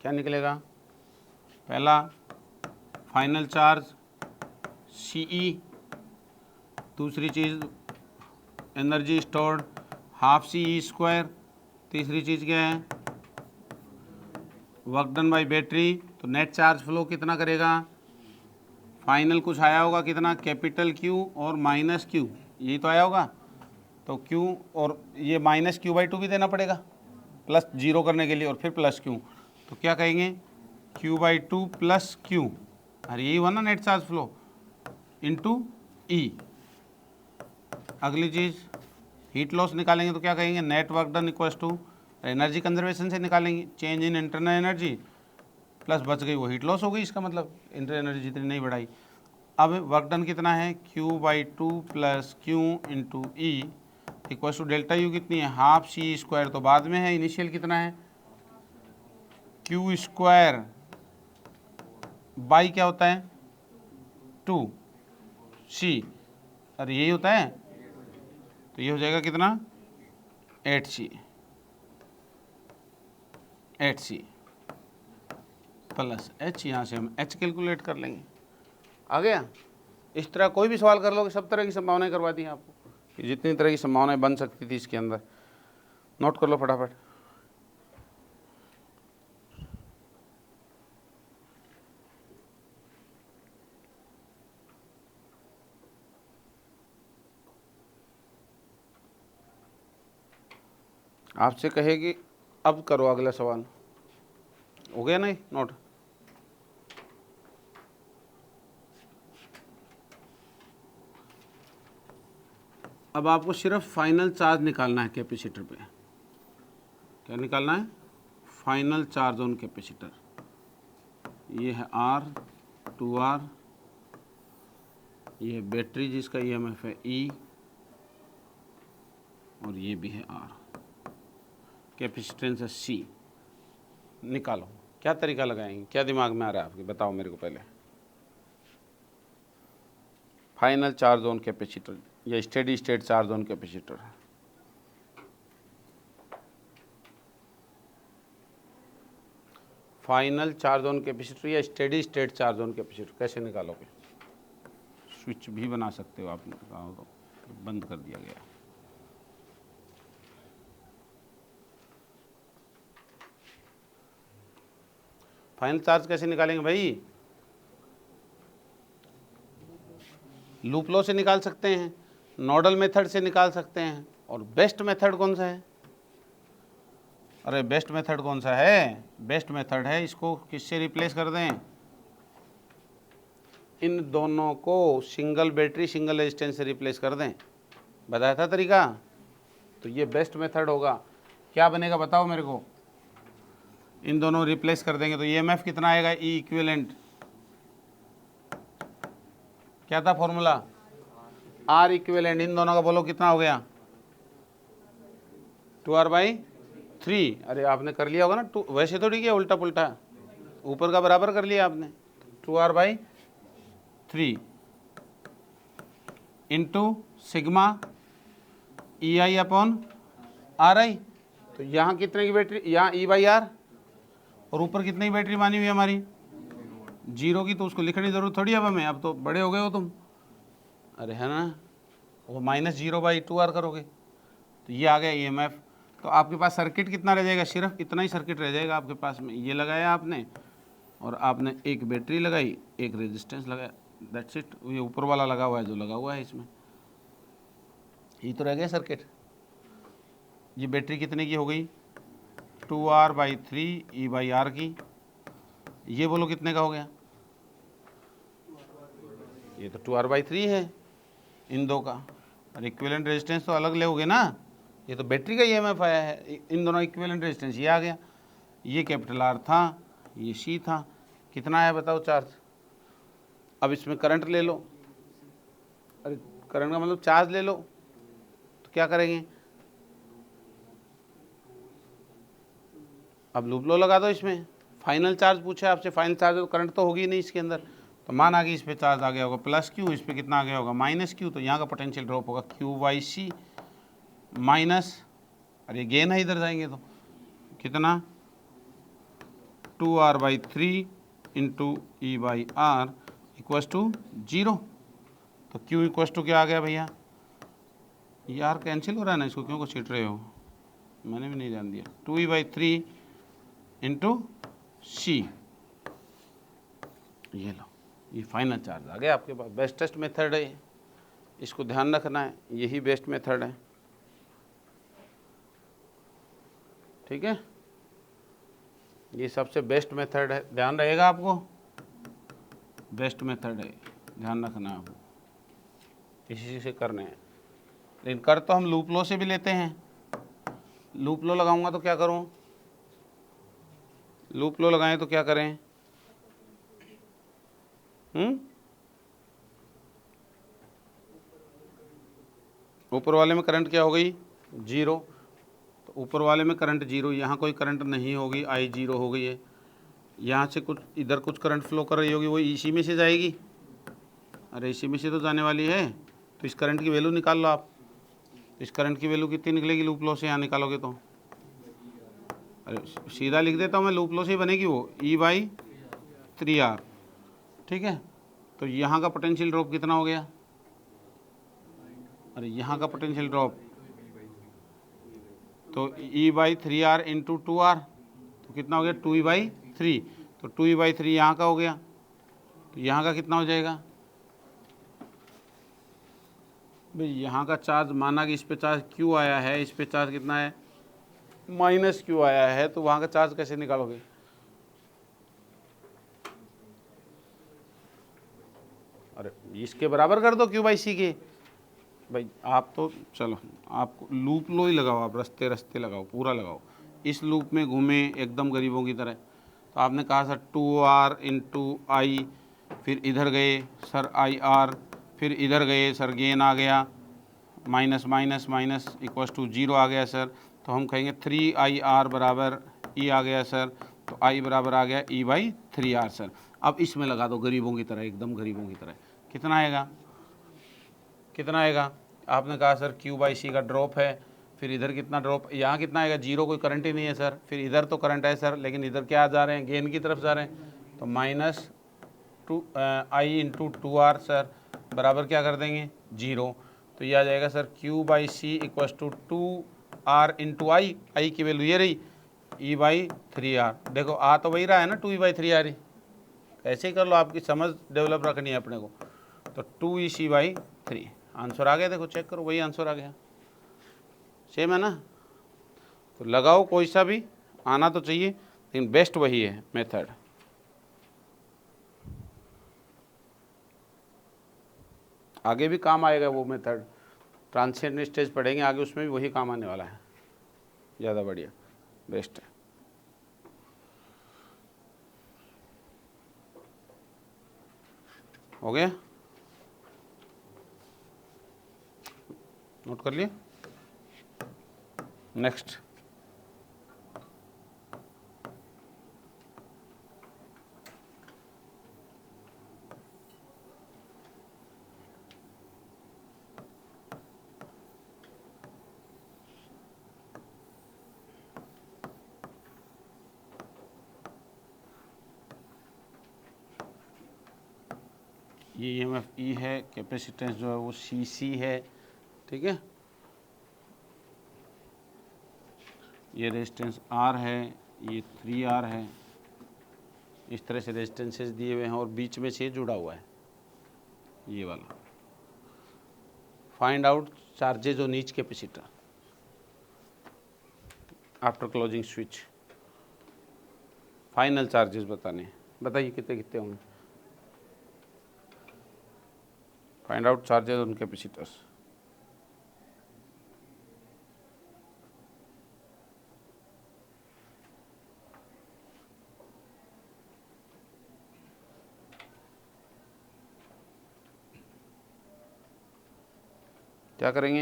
क्या निकलेगा? पहला फाइनल चार्ज CE, दूसरी चीज़ एनर्जी स्टोर्ड ½ CE², तीसरी चीज़ क्या है? Work done by battery. तो नेट चार्ज फ्लो कितना करेगा? फाइनल कुछ आया होगा कितना? कैपिटल Q और -Q, यही तो आया होगा। तो Q और ये -Q/2 भी देना पड़ेगा प्लस जीरो करने के लिए, और फिर +Q। तो क्या कहेंगे? Q/2 + Q, अरे यही हुआ ना net charge flow, into E। अगली चीज़ हीट लॉस निकालेंगे तो क्या कहेंगे? Net work done equals to energy conservation से निकालेंगे, change in internal energy plus बच गई वो हीट लॉस हो गई। इसका मतलब इंटरनल एनर्जी जितनी नहीं बढ़ाई। अब वर्क डन कितना है? Q/2 + Q into E equals to ΔU कितनी है? ½ CE²। तो बाद में है, इनिशियल कितना है? Q² बाई क्या होता है? 2C। अरे यही होता है, तो ये हो जाएगा कितना? 8C plus H। यहाँ से हम H कैलकुलेट कर लेंगे। आ गया? इस तरह कोई भी सवाल कर लोगे, सब तरह की संभावनाएं करवा दी हैं आपको, कि जितनी तरह की संभावनाएं बन सकती थी इसके अंदर। नोट कर लो फटाफट। आपसे कहेगी अब करो अगला सवाल, हो गया नहीं नोट। अब आपको सिर्फ फाइनल चार्ज निकालना है कैपेसिटर पे। क्या निकालना है? Final charge on capacitor. ये है R, 2R, ये है बैटरी जिसका EMF है E, और ये भी है R, कैपेसिटेंस है C। निकालो। क्या तरीका लगाएंगे, क्या दिमाग में आ रहा है आपके, बताओ मेरे को पहले। फाइनल चार्ज ऑन कैपेसिटर या steady state charge on capacitor. Final charge on capacitor या steady state charge on capacitor कैसे निकालोगे? स्विच भी बना सकते हो आपने कहा हो तो, बंद कर दिया गया। फाइनल चार्ज कैसे निकालेंगे भाई? लूप लॉ से निकाल सकते हैं, नोडल मेथड से निकाल सकते हैं, और बेस्ट मेथड कौन सा है? अरे बेस्ट मेथड कौन सा है? बेस्ट मेथड है, इसको किससे रिप्लेस कर दें? इन दोनों को सिंगल बैटरी सिंगल रेजिस्टेंस से रिप्लेस कर दें। बताया था तरीका, तो ये बेस्ट मेथड होगा। क्या बनेगा बताओ मेरे को? इन दोनों रिप्लेस कर देंगे तो EMF कितना आएगा? E equivalent. क्या था फॉर्मूला? R equivalent. इन दोनों का बोलो कितना हो गया? 2R/3। अरे आपने कर लिया होगा ना, वैसे तो ठीक है, उल्टा पुल्टा ऊपर का बराबर कर लिया आपने। 2R/3 into sigma EI/RI। तो यहाँ कितने की बैटरी? यहाँ E/R, और ऊपर कितने की बैटरी मानी हुई है हमारी? 0 की। तो उसको लिखने की जरूरत थोड़ी अब हमें, अब तो बड़े हो गए हो तुम। अरे है ना, वो -0/2R करोगे तो ये आ गया EMF। तो आपके पास सर्किट कितना रह जाएगा? सिर्फ इतना ही सर्किट रह जाएगा आपके पास में। ये लगाया आपने, और आपने एक बैटरी लगाई, एक रेजिस्टेंस लगाया, दैट्स इट। ये ऊपर वाला लगा हुआ है जो लगा हुआ है इसमें, ये तो रह गया सर्किट। ये बैटरी कितने की हो गई? 2R/3 E/R की। ये बोलो कितने का हो गया? ये तो 2R/3 है इन दो का, और इक्विवेलेंट रेजिस्टेंस तो अलग लोगे ना। ये तो बैटरी का EMF आया है, इन दोनों इक्विवेलेंट रेजिस्टेंस ये आ गया। ये कैपिटल R था, ये C था। कितना आया बताओ चार्ज? अब इसमें करंट ले लो। अरे करंट का मतलब चार्ज ले लो। तो क्या करेंगे? अब लूप लॉ लगा दो इसमें। फाइनल चार्ज पूछा आपसे, फाइनल चार्ज तो करंट तो होगी नहीं इसके अंदर, तो मान आ गई इस पे चार्ज आ गया होगा +Q, इस पे कितना आ गया होगा? -Q। तो यहाँ का पोटेंशियल ड्रॉप होगा Q/C माइनस, अरे गेन है इधर जाएंगे तो कितना? 2R/3 into E/R equals to 0। तो Q इक्वस टू क्या आ गया भैया? ये R कैंसिल हो रहा है ना, इसको क्यों को छीट रहे हो? मैंने भी नहीं ध्यान दिया। 2E/3 into C। ये लो, ये फाइनल चार्ज आ गया आपके पास। बेस्टेस्ट मेथड है, इसको ध्यान रखना है, यही बेस्ट मेथड है। ठीक है, ये सबसे बेस्ट मेथड है, ध्यान रहेगा आपको। बेस्ट मेथड है, ध्यान रखना है आपको, इसी से करने हैं। लेकिन कर तो हम लूप लॉ से भी लेते हैं। लूप लॉ लगाऊंगा तो क्या करूं? लूप लॉ लगाएं तो क्या करें? ऊपर वाले में करंट क्या हो गई? 0। तो ऊपर वाले में करंट 0, यहाँ कोई करंट नहीं होगी, I 0 हो गई है। यहाँ से कुछ इधर कुछ करंट फ्लो कर रही होगी, वो इसी में से जाएगी। अरे इसी में से तो जाने वाली है, तो इस करंट की वैल्यू निकाल लो आप। इस करंट की वैल्यू कितनी निकलेगी लूप लॉ से यहाँ निकालोगे तो? अरे सीधा लिख देता हूँ मैं, लूप लॉ से ही बनेगी वो, E/3R। ठीक है, तो यहाँ का पोटेंशियल ड्रॉप कितना हो गया? अरे यहाँ का पोटेंशियल ड्रॉप तो E/3R इंटू 2R, तो कितना हो गया? 2E/3। तो 2E/3 यहाँ का हो गया, तो यहाँ का कितना हो जाएगा भाई? यहाँ का चार्ज माना कि इस पे चार्ज Q आया है, इस पे चार्ज कितना है? माइनस क्यू आया है तो वहाँ का चार्ज कैसे निकालोगे? अरे इसके बराबर कर दो क्यू बाई सी के। भाई आप तो चलो, आपको लूप लो ही लगाओ, आप रस्ते रस्ते लगाओ, पूरा लगाओ, इस लूप में घूमे एकदम गरीबों की तरह। तो आपने कहा सर 2r इंटू आई, फिर इधर गए सर आई आर, फिर इधर गए सर गेन आ गया, minus minus minus equals to 0 आ गया सर। तो हम कहेंगे 3ir बराबर ई आ गया सर, तो आई बराबर आ गया ई बाई 3r सर। अब इसमें लगा दो गरीबों की तरह, एकदम गरीबों की तरह। कितना आएगा, कितना आएगा? आपने कहा सर क्यू बाई सी का ड्रॉप है, फिर इधर कितना ड्रॉप, यहाँ कितना आएगा? 0, कोई करंट ही नहीं है सर। फिर इधर तो करंट है सर, लेकिन इधर क्या जा रहे हैं? गेन की तरफ जा रहे हैं। तो minus two I into 2r sir बराबर क्या कर देंगे? 0। तो ये आ जाएगा sir Q by C equals to 2r into I, I की वैल्यू ये रही ई बाई 3r। देखो आ तो वही रहा है ना, 2e/3r ही। ऐसे ही कर लो, आपकी समझ डेवलप रखनी है अपने को। तो 2e/3 आंसर आ गया, देखो चेक करो, वही आंसर आ गया, सेम है ना। तो लगाओ कोई सा भी, आना तो चाहिए, लेकिन बेस्ट वही है मेथड। आगे भी काम आएगा वो मेथड, ट्रांजिएंट स्टेज पढ़ेंगे आगे, उसमें भी वही काम आने वाला है। ज़्यादा बढ़िया, बेस्ट है। हो गया, नोट कर लिए। नेक्स्ट, ये EMF E है, कैपेसिटेंस जो है वो CC है, ठीक है। ये रेजिस्टेंस R है, ये 3R है। इस तरह से रेजिस्टेंसेस दिए हुए हैं और बीच में से जुड़ा हुआ है ये वाला। Find out charges on each capacitor after closing switch. Final charges बताने हैं, बताइए कितने कितने होंगे। Find out charges on capacitors. क्या करेंगे?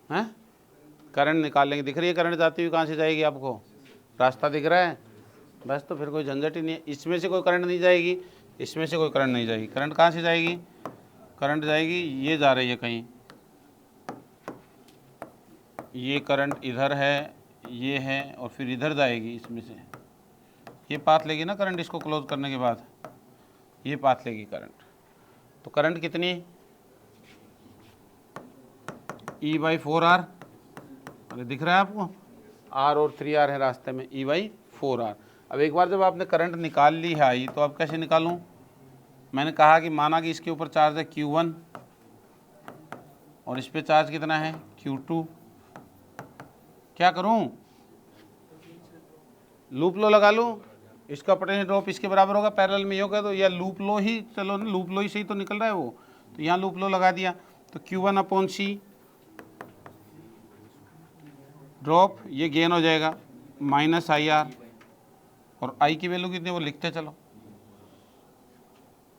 हैं, करंट निकाल लेंगे। दिख रही है करंट जाती हुई, कहाँ से जाएगी? आपको रास्ता दिख रहा है, बस। तो फिर कोई झंझट ही नहीं है। इसमें से कोई करंट नहीं जाएगी, इसमें से कोई करंट नहीं जाएगी। करंट कहाँ से जाएगी? करंट जाएगी, ये जा रही है कहीं, ये करंट इधर है, ये है, और फिर इधर जाएगी, इसमें से ये पाथ लेगी ना करंट। इसको क्लोज करने के बाद ये पाथ लेगी करंट। तो करंट कितनी? E/4R। अरे दिख रहा है आपको, R और 3R है रास्ते में, E/4R। अब एक बार जब आपने करंट निकाल ली है आई, तो अब कैसे निकालूं? मैंने कहा कि माना कि इसके ऊपर चार्ज है Q1 और इस पे चार्ज कितना है? Q2। क्या करूं? लूप लो लगा लूं, इसका पोटेंशियल ड्रॉप इसके बराबर होगा, पैरेलल में ही होगा। तो या लूप लो ही, चलो ना, लूप लो ही सही तो निकल रहा है वो। तो यहाँ लूप लो लगा दिया, तो Q1/C ड्रॉप, ये गेन हो जाएगा -IR, और आई की वैल्यू कितनी वो लिखते चलो,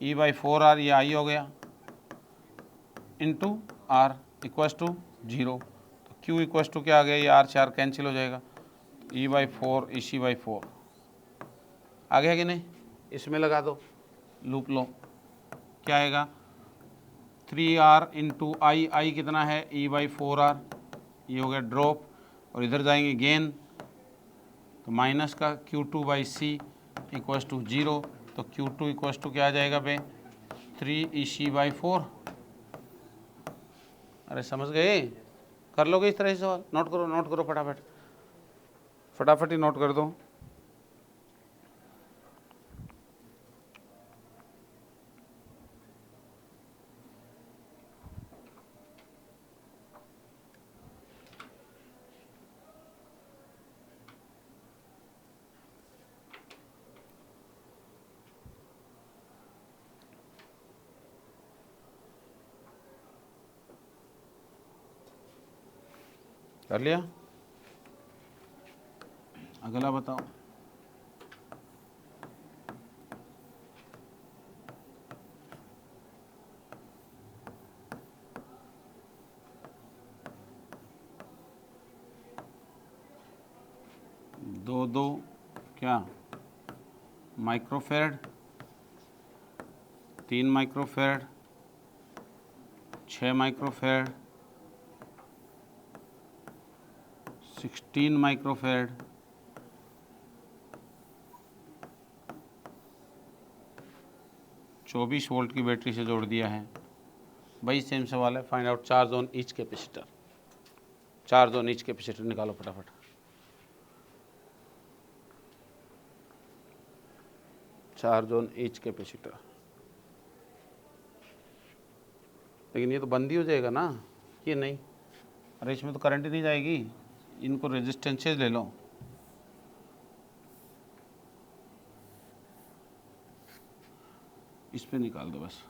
E/4R, ये आई हो गया, इंटू R इक्वस टू 0। तो Q इक्वस टू क्या आ गया? ये R से R कैंसिल हो जाएगा, E/4 EC/4 आ गया कि नहीं? इसमें लगा दो, लूप लो, क्या आएगा? 3R इंटू आई, आई कितना है? E/4R, ये हो गया ड्रॉप, और इधर जाएंगे गेन, तो माइनस का Q2/C इक्वस टू 0। तो Q2 इक्वस टू क्या आ जाएगा बे? 3EC/4। अरे समझ गए? कर लोगे इस तरह से सवाल? नोट करो, नोट करो फटाफट, फटाफट ही नोट कर दो। कर लिया। अगला बताओ। दो क्या microfarad, 3 microfarad, 6 microfarad, 16 microfarad, 24 volt की बैटरी से जोड़ दिया है। भाई सेम सवाल है, find out charge on each capacitor. Charge on each capacitor निकालो फटाफट। Charge on each capacitor. लेकिन ये तो बंद ही हो जाएगा ना, ये नहीं। अरे इसमें तो करंट ही नहीं जाएगी, इनको रेजिस्टेंसेज ले लो। इस पे निकाल दो बस।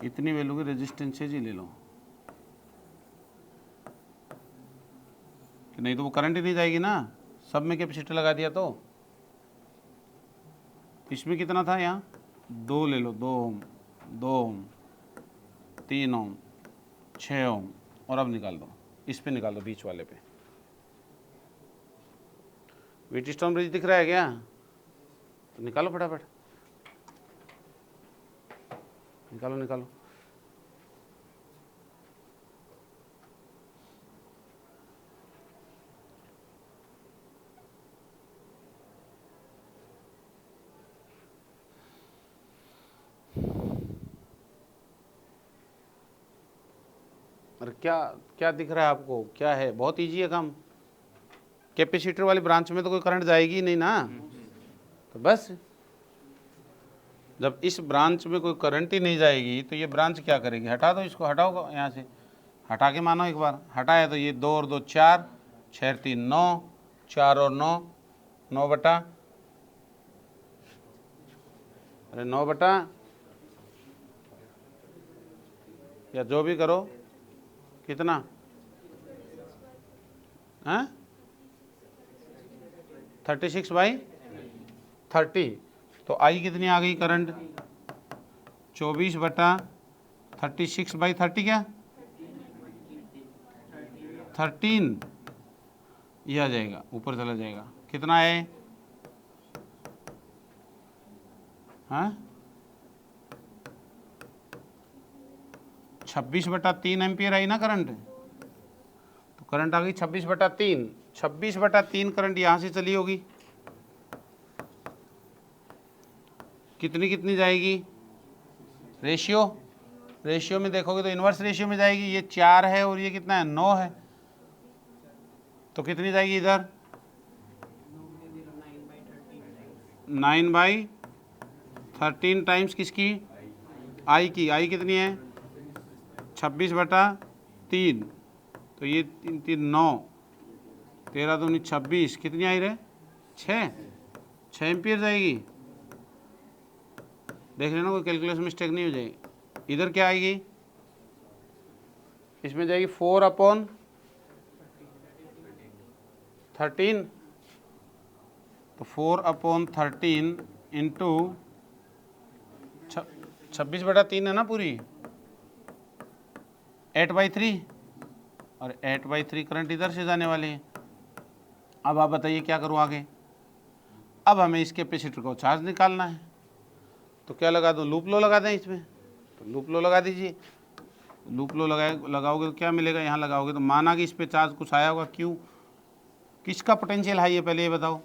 इतनी वैल्यू की रेजिस्टेंसेज ही ले लो, कि नहीं तो वो करंट ही नहीं जाएगी ना। सब में कैपेसिटर लगा दिया तो। इसमें कितना था यहाँ, 2 ले लो, 2 ओम, 2 ओम, 3 ओम, 6 ओम। और अब निकाल दो, इस पे निकाल दो, बीच वाले पे। व्हीटस्टोन ब्रिज दिख रहा है क्या? तो निकालो फटाफट, निकालो निकालो। अरे क्या क्या दिख रहा है आपको, क्या है? बहुत इजी है काम। कैपेसिटर वाली ब्रांच में तो कोई करंट जाएगी ही नहीं ना, तो बस जब इस ब्रांच में कोई करंट ही नहीं जाएगी तो ये ब्रांच क्या करेगी? हटा दो इसको, हटाओ यहाँ से, हटा के मानो एक बार। हटाया तो ये 2 और 2 4, 6 और 3 9, 4 और 9 9 बटा, अरे 9 बटा, या जो भी करो, कितना है? 36/30। तो आई कितनी आ गई करंट? 24 बटा 36/30 क्या 13, ये आ जाएगा, ऊपर चला जाएगा। कितना है? हाँ 26/3 एम्पियर आई ना करंट। तो करंट आ गई 26/3। 26/3 करंट यहाँ से चली होगी, कितनी कितनी जाएगी? रेशियो, रेशियो में देखोगे तो इन्वर्स रेशियो में जाएगी। ये 4 है और ये कितना है? 9 है। तो कितनी जाएगी इधर? 9/13 टाइम्स किसकी? आई की। आई कितनी है? 26/3। तो ये 3 3 9, 13 दूनी 26, कितनी आई रे? 6 एम्पियर जाएगी। देख लेना कोई कैलकुलेशन मिस्टेक नहीं हो जाएगी। इधर क्या आएगी? इसमें जाएगी 4/13। तो 4/13 इंटू 26/3 है ना पूरी, 8/3। और 8/3 करंट इधर से जाने वाली है। अब आप बताइए क्या करूँ आगे? अब हमें इस कैपेसिटर को चार्ज निकालना है, तो क्या लगा दूँ? लूप लो लगा दें इसमें। तो लूप लो लगा दीजिए। लूप लो लगाओगे तो क्या मिलेगा? यहाँ लगाओगे तो माना कि इस पे चार्ज कुछ आया होगा, क्यों? किसका पोटेंशियल हाई है पहले ये बताओ?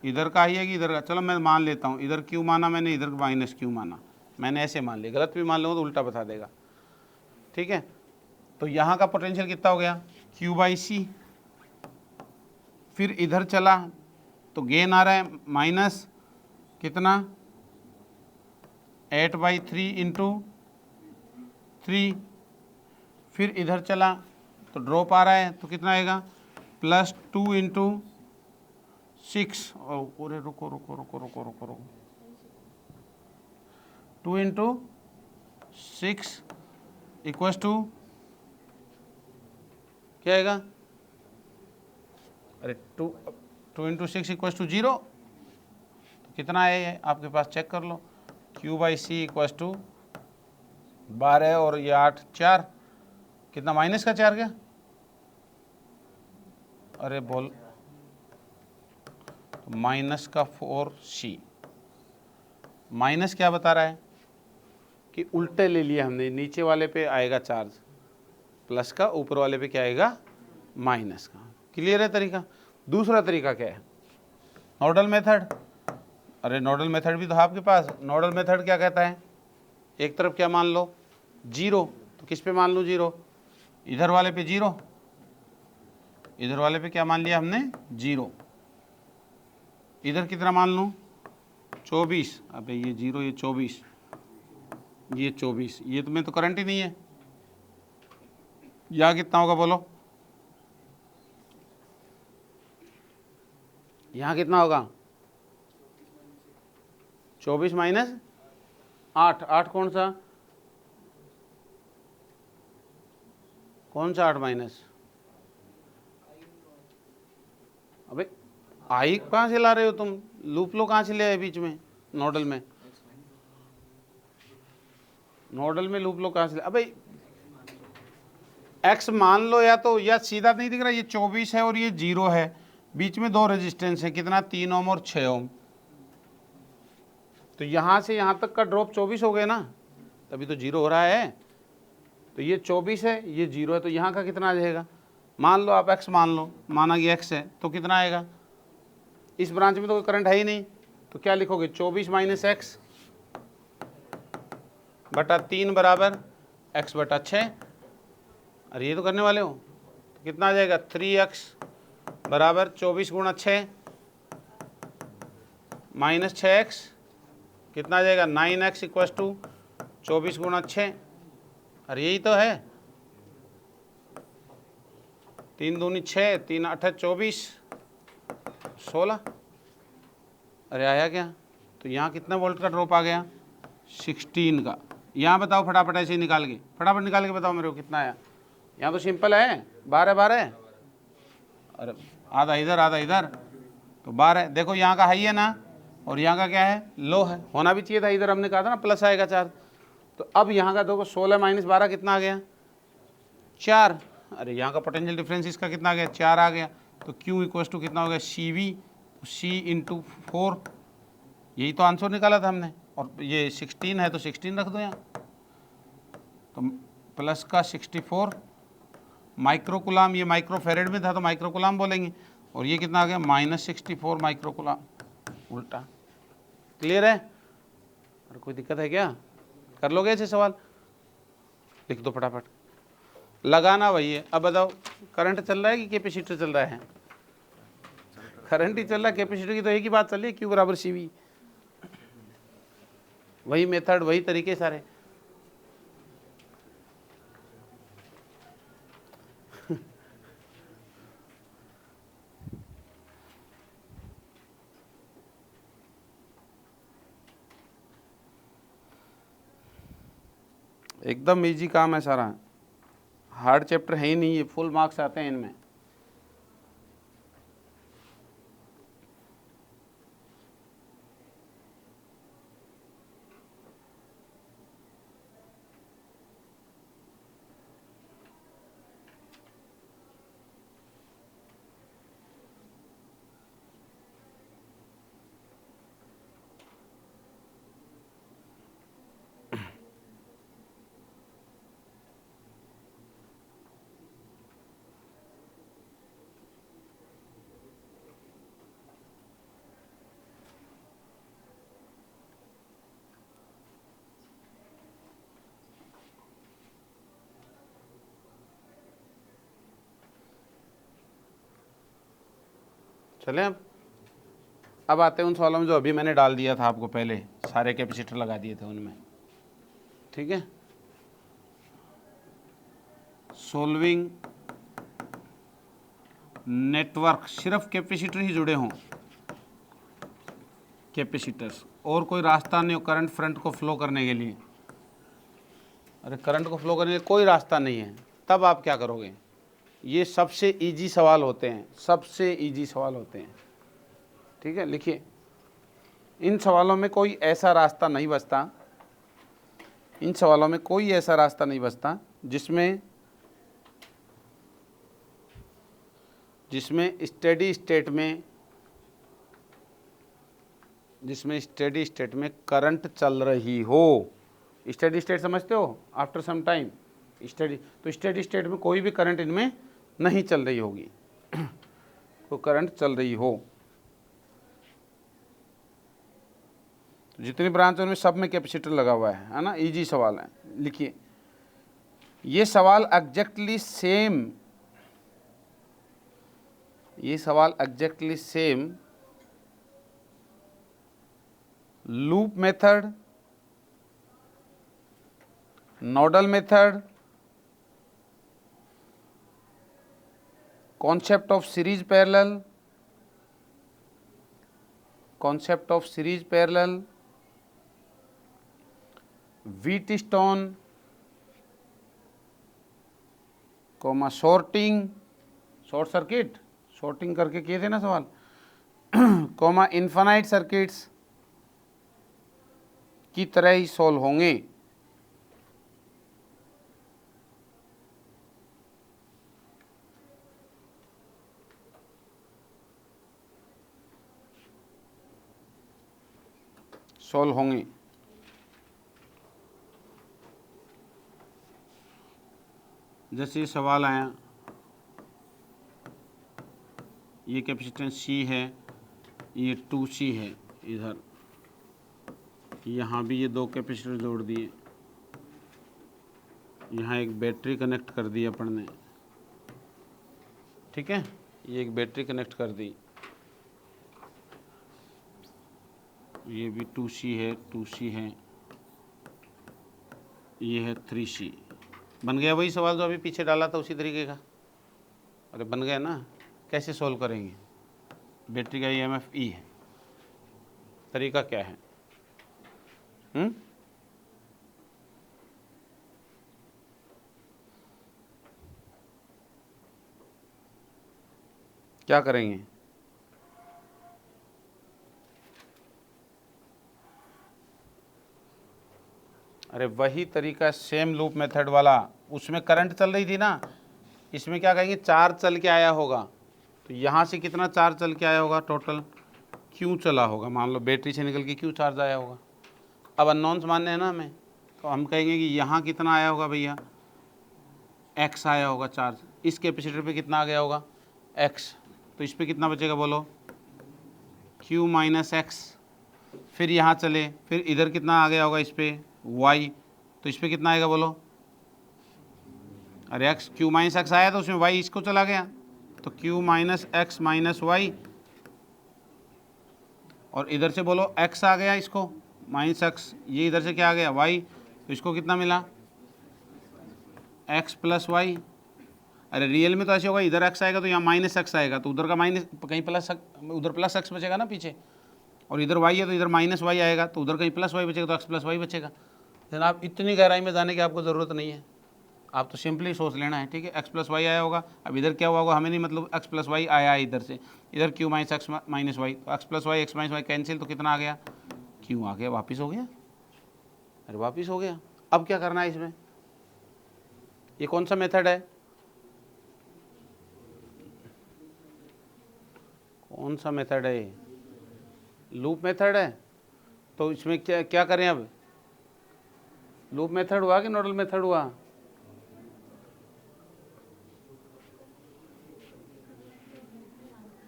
इधर का हाई है कि इधर का? चलो मैं मान लेता हूँ, इधर क्यों माना मैंने, इधर माइनस क्यों माना मैंने, ऐसे मान लिया। गलत भी मान लो तो उल्टा बता देगा, ठीक है? तो यहाँ का पोटेंशियल कितना हो गया? Q/C। फिर इधर चला तो गेन आ रहा है माइनस कितना? 8/3 इंटू 3। फिर इधर चला तो ड्रॉप आ रहा है, तो कितना आएगा? +2 इंटू 6। और रुको रुको रुको रुको रुको रुको, 2 इंटू 6 इक्वस टू क्या आएगा? अरे 2 इंटू 6 इक्वस टू 0। तो कितना है ये आपके पास, चेक कर लो। Q by C equals to 12 और ये 8 4, कितना माइनस का 4 क्या? अरे बोल, तो माइनस का 4C। माइनस क्या बता रहा है कि उल्टे ले लिया हमने, नीचे वाले पे आएगा चार्ज प्लस का, ऊपर वाले पे क्या आएगा माइनस का। क्लियर है तरीका? दूसरा तरीका क्या है? Nodal method. अरे नोडल मेथड भी तो है आपके पास। नोडल मेथड क्या कहता है, एक तरफ क्या मान लो 0, तो किस पे मान लो 0? इधर वाले पे 0, इधर वाले पे क्या मान लिया हमने 0। इधर कितना मान लूँ 24। अबे ये 0 ये 24, ये 24, ये तो में तो करंट ही नहीं है। यहाँ कितना होगा बोलो, यहाँ कितना होगा 24 माइनस 8। 8 कौन सा 8 माइनस? अबे आई कहाँ से ला रहे हो तुम, लूप लो कहाँ से ले आए बीच में? नोडल में, नोडल में लूप लो कहाँ से ले? अबे एक्स मान लो, या तो या सीधा नहीं दिख रहा, ये 24 है और ये 0 है, बीच में 2 रेजिस्टेंस है, कितना 3 ओम और 6 ओम। तो यहाँ से यहाँ तक का ड्रॉप 24 हो गया ना, तभी तो 0 हो रहा है। तो ये 24 है, ये 0 है, तो यहाँ का कितना आ जाएगा? मान लो आप x मान लो, माना कि x है, तो कितना आएगा? इस ब्रांच में तो कोई करंट है ही नहीं, तो क्या लिखोगे 24 माइनस एक्स बटा 3 बराबर x बटा 6। अरे ये तो करने वाले हो, तो कितना आ जाएगा 3x बराबर 24 गुणा 6 माइनस 6x, कितना आ जाएगा 9x इक्वस टू 24 गुणा 6। अरे यही तो है, 3 दूनी 6, 3 8 24 16। अरे आया क्या? तो यहाँ कितना वोल्ट का ड्रॉप आ गया 16 का। यहाँ बताओ फटाफट, ऐसे ही निकाल के, फटाफट निकाल के बताओ मेरे को कितना आया। यहाँ तो सिंपल है 12 12। अरे आधा इधर आधा इधर, तो 12। देखो यहाँ का हाई है ना, और यहाँ का क्या है लो है, होना भी चाहिए था। इधर हमने कहा था ना प्लस आएगा 4, तो अब यहाँ का देखो 16 माइनस 12 कितना आ गया 4। अरे यहाँ का पोटेंशियल डिफरेंस इसका कितना आ गया 4 आ गया। तो Q इक्वस टू कितना हो गया CV, C इंटू 4। यही तो आंसर निकाला था हमने, और ये 16 है तो 16 रख दो यहाँ, तो प्लस का 64 माइक्रोकुलाम। ये माइक्रोफेरेड में था तो माइक्रोकुलाम बोलेंगे, और ये कितना आ गया माइनस 64 माइक्रोकुलाम, उल्टा। क्लियर है? और कोई दिक्कत है क्या? कर लोगे ऐसे सवाल? लिख दो फटाफट, लगाना वही है। अब बताओ करंट चल रहा है कि कैपेसिटर चल रहा है? करंट ही चल रहा है, कैपेसिटर की तो एक ही बात चल रही है, Q बराबर CV। वही मेथड वही तरीके सारे। एकदम इजी काम है सारा, हार्ड चैप्टर है ही नहीं, ये फुल मार्क्स आते हैं इनमें। चलें अब आते हैं उन सवालों में जो अभी मैंने डाल दिया था आपको, पहले सारे कैपेसिटर लगा दिए थे उनमें। ठीक है, सोल्विंग नेटवर्क, सिर्फ कैपेसिटर ही जुड़े हों, कैपेसिटर्स और कोई रास्ता नहीं हो करंट फ्रंट को फ्लो करने के लिए, अरे करंट को फ्लो करने के लिए कोई रास्ता नहीं है, तब आप क्या करोगे? ये सबसे इजी सवाल होते हैं, सबसे इजी सवाल होते हैं, ठीक है। लिखिए, इन सवालों में कोई ऐसा रास्ता नहीं बचता, इन सवालों में कोई ऐसा रास्ता नहीं बचता जिसमें स्टेडी स्टेट में करंट चल रही हो। स्टेडी स्टेट समझते हो? आफ्टर सम टाइम स्टेडी, तो स्टेडी स्टेट में कोई भी करंट इनमें नहीं चल रही होगी, तो करंट चल रही हो। तो जितनी ब्रांच है उनमें सब में कैपेसिटर लगा हुआ है ना। इजी सवाल है। लिखिए, ये सवाल exactly same loop method, nodal method, concept of series parallel, Wheatstone, sorting, short circuit, shorting करके किए थे ना सवाल, इन्फानाइट सर्किट्स की तरह ही सॉल्व होंगे। जैसे ये सवाल आया, ये कैपेसिटेंस C है, ये 2C है, इधर यहाँ भी ये दो कैपेसिटर जोड़ दिए, यहाँ एक बैटरी कनेक्ट कर दी अपन ने, ठीक है, ये एक बैटरी कनेक्ट कर दी, ये भी 2C है, ये है 3C। बन गया वही सवाल जो अभी पीछे डाला था उसी तरीके का? अरे बन गया ना। कैसे सोल्व करेंगे? बैटरी का EMF E है, तरीका क्या है? क्या करेंगे? अरे वही तरीका, सेम लूप मेथड वाला, उसमें करंट चल रही थी ना, इसमें क्या कहेंगे? चार्ज चल के आया होगा, तो यहाँ से कितना चार्ज चल के आया होगा? टोटल क्यों चला होगा, मान लो बैटरी से निकल के क्यों चार्ज आया होगा। अब अननोन्स मानने हैं ना हमें, तो हम कहेंगे कि यहाँ कितना आया होगा भैया? x आया होगा चार्ज, इस कैपेसिटर पे कितना आ गया होगा? x, तो इस पर कितना बचेगा बोलो? q minus x. फिर यहाँ चले, फिर इधर कितना आ गया होगा इस पर? y, तो इस पर कितना आएगा बोलो? अरे x, q माइनस एक्स आया तो उसमें y इसको चला गया, तो q minus X minus Y, और इधर से बोलो x आ गया इसको माइनस एक्स, ये इधर से क्या आ गया? y, तो इसको कितना मिला? x plus Y. अरे रियल में तो ऐसे होगा, इधर x आएगा तो यहाँ माइनस एक्स आएगा, तो उधर का माइनस, कहीं प्लस, उधर प्लस x बचेगा ना पीछे, और इधर y है तो इधर माइनस वाई आएगा, तो उधर कहीं प्लस वाई बचेगा, तो x प्लस वाई बचेगा। जनाब इतनी गहराई में जाने की आपको ज़रूरत नहीं है, आप तो सिंपली सोच लेना है, ठीक है। x प्लस वाई आया होगा, अब इधर क्या हुआ होगा हमें नहीं मतलब, x प्लस वाई आया है इधर से, इधर q minus X minus Y, तो x plus Y X minus Y cancel, तो कितना आ गया? q आ गया, वापिस हो गया। अरे वापिस हो गया। अब क्या करना है इसमें? ये कौन सा मेथड है? कौन सा मेथड है? लूप मेथड है। तो इसमें क्या क्या करें अब? लूप मेथड हुआ कि नोडल मेथड हुआ?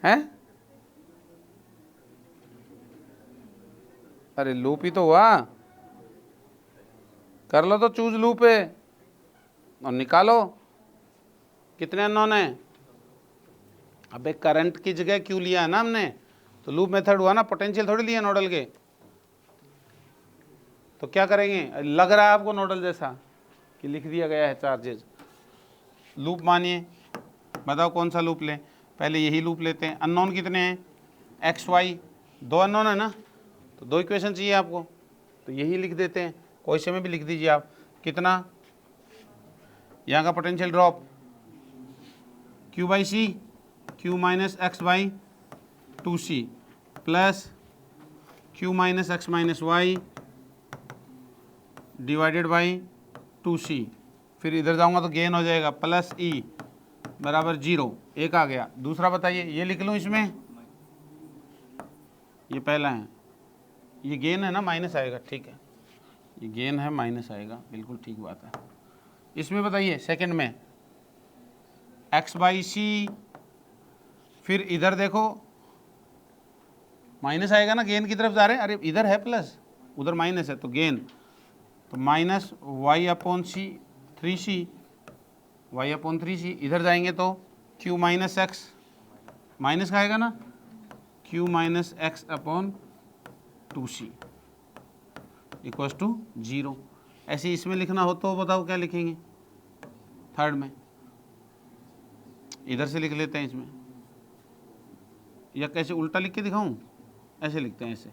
हैं? अरे लूप ही तो हुआ, कर लो तो चूज लूप है और निकालो कितने अननोन है। अबे करंट की जगह क्यों लिया है ना हमने, तो लूप मेथड हुआ ना, पोटेंशियल थोड़ी लिया नोडल के। तो क्या करेंगे? लग रहा है आपको नोडल जैसा कि लिख दिया गया है चार्जेस। लूप मानिए, बताओ कौन सा लूप लें? पहले यही लूप लेते हैं। अननोन कितने हैं? एक्स वाई, दो अननोन है ना, तो 2 इक्वेशन चाहिए आपको, तो यही लिख देते हैं, क्वेश्चन में भी लिख दीजिए आप। कितना यहाँ का potential drop Q by C, Q minus X by 2C plus Q minus X minus Y divided by 2C। फिर इधर जाऊंगा तो गेन हो जाएगा प्लस E बराबर 0, एक आ गया। दूसरा बताइए, ये लिख लूँ इसमें, ये पहला है, ये गेन है ना, माइनस आएगा, ठीक है, ये गेन है माइनस आएगा, बिल्कुल ठीक बात है। इसमें बताइए सेकंड में x बाई सी, फिर इधर देखो माइनस आएगा ना, गेन की तरफ जा रहे हैं, अरे इधर है प्लस उधर माइनस है, तो गेन, तो माइनस y अपॉन सी 3C, y अपॉन 3C। इधर जाएंगे तो q माइनस एक्स, माइनस का आएगा ना, q minus X upon 2C equals to 0। ऐसे इसमें लिखना हो तो बताओ क्या लिखेंगे, थर्ड में इधर से लिख लेते हैं इसमें, या कैसे उल्टा लिख के दिखाऊं, ऐसे लिखते हैं, ऐसे